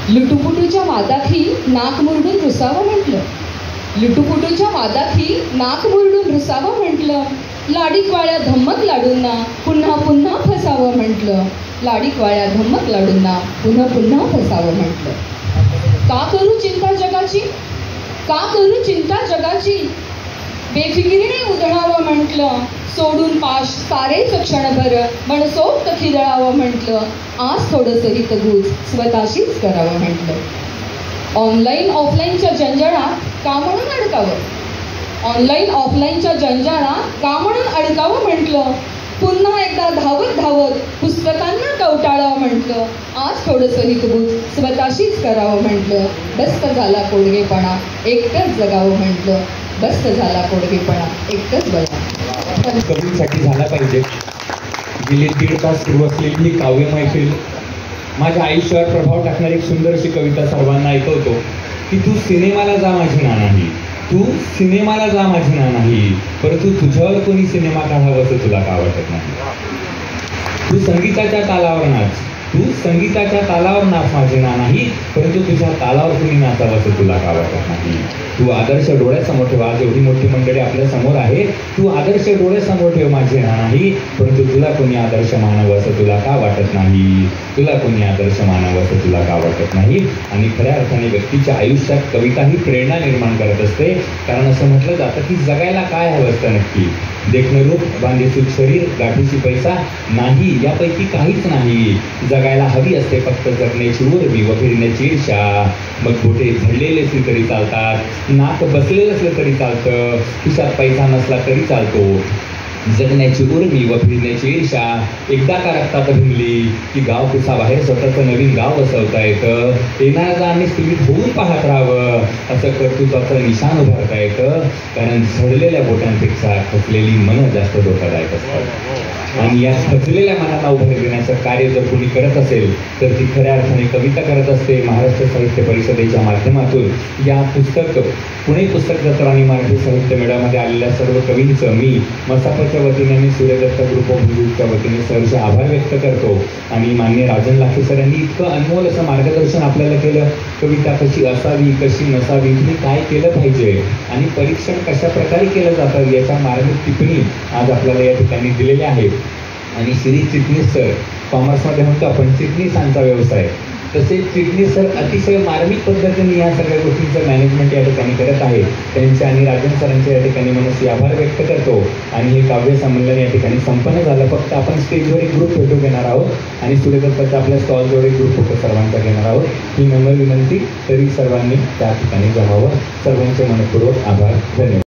लुटुपुटूच्या वादातही नाक मुरडून रुसावं म्हटलं. लुटुपुटूच्या वादातही नाक मुरडून रुसावं म्हटलं. लाडीकवाळ्या धम्मक लाडूंना पुन्हा पुन्हा फसावं म्हटलं. लाडीकवाळ्या धम्मक लाडूंना पुन्हा पुन्हा फसावं म्हटलं. का करू चिंता जगाची, का करू चिंता जगाची, बेफिकिरीने उधळावं म्हटलं. सोडून पाश सारेच क्षणभर मनसोक्त खिदळावं म्हटलं. आज थोडंसं हितगुज स्वतःशीच करावं म्हटलं. ऑनलाईन ऑफलाईनच्या जंजाळात का म्हणून अडकावं, ऑनलाईन ऑफलाईनच्या जंजाळात का म्हणून अडकावं म्हटलं. पुन्हा एकदा धावत धावत पुस्तकांना कवटाळावं म्हटलं. आज थोडंसं हितगुज स्वतःशीच करावं म्हटलं. बस्त झाला कोडगेपणा, एकटंच जगावं म्हटलं. बस्त झाला कोडगेपणा, एकटंच बघा. कवींसाठी झाला पाहिजे. गेली 1.5 तास सुरू असलेली ही काव्य मैफिल माझ्या आयुष्यावर प्रभाव टाकणारी एक सुंदरशी कविता सर्वांना ऐकवतो की तू सिनेमाला जा माझी ना नाही, तू सिनेमाला जा माझी ना नाही, परंतु तुझ्यावर कोणी सिनेमा काढावं असं तुला का वाटत नाही. तू संगीताच्या तालावर नाच, तू संगीताच्या तालावर नाच माझे ना नाही, परंतु तुझ्या तालावर कोणी नाचावं असं तुला का वाटत नाही. तू आदर्श डोळ्यासमोर ठेव. आज एवढी मोठी मंडळी आपल्या समोर आहे. तू आदर्श डोळ्यासमोर ठेव माझे ना नाही, परंतु तुला कोणी आदर्श मानावं असं तुला का वाटत नाही. तुला कोणी आदर्श मानावं असं तुला का वाटत नाही. आणि खऱ्या अर्थाने व्यक्तीच्या आयुष्यात कविता ही प्रेरणा निर्माण करत असते. कारण असं म्हटलं जातं की जगायला काय हवं असतं नक्की. देखणं रूप, बांधीसूत शरीर, गाठीशी पैसा नाही, यापैकी काहीच नाही. जगायला हवी असते फक्त जगण्याची उर्मी व फिरण्याची ईर्षा. मग बोटे झडलेले असले तरी चालतात, नाक बसलेलं असलं तरी चालतं, खिशात पैसा नसला तरी चालतो. जगण्याची उर्मी व फिरण्याची ईर्षा एकदा का रक्तात भिनली की गाव कुसाबाहेर स्वतःचं नवीन गाव बसवता येतं. येणारा जाणे स्थिमित होऊन पाहत राहावं, असं कर्तृत्वाचं निशाण उभारता येतं. कारण झडलेल्या बोटांपेक्षा खचलेली मनं जास्त धोकादायक असतात. आणि या खचलेल्या मनांना उभारी देण्याचं कार्य जर कोणी करत असेल तर ती खऱ्या अर्थाने कविता करत असते. महाराष्ट्र साहित्य परिषदेच्या माध्यमातून या पुस्तक पुणे पुस्तक जत्रा आणि मराठी साहित्य मेळ्यामध्ये आलेल्या सर्व कवींचं मी मसापच्या वतीने आणि सूर्यदत्त ग्रुप ऑफ म्युझिकच्या वतीने सहर्ष आभार व्यक्त करतो. आणि माननीय राजन लाखे सर यांनी इतकं अनमोल असं मार्गदर्शन आपल्याला केलं. कविता कशी असावी, कशी नसावी, तुम्ही काय केलं पाहिजे आणि परीक्षण कशा प्रकारे केलं जातं याच्या मार्मिक टिप्पणी आज आपल्याला या ठिकाणी दिलेल्या आहेत. आणि श्री चिटणीस सर, कॉमर्समध्ये म्हणतो आपण चिटणीसांचा व्यवसाय, तसे चिटणीस सर अतिशय मार्मिक पद्धतीने या सगळ्या गोष्टींचं मॅनेजमेंट या ठिकाणी करत आहे. त्यांचे आणि राजन सरांचे या ठिकाणी मनस्वी आभार व्यक्त करतो. आणि हे काव्य संमेलन या ठिकाणी संपन्न झालं. फक्त आपण स्टेजवर एक ग्रुप फोटो घेणार आहोत आणि सूर्यदत्ताच्या आपल्या स्टॉलजवळ एक ग्रुप फोटो सर्वांचा घेणार आहोत. ही नम्र विनंती. तरी सर्वांनी त्या ठिकाणी जमावं. सर्वांचे मनपूर्वक आभार. धन्यवाद.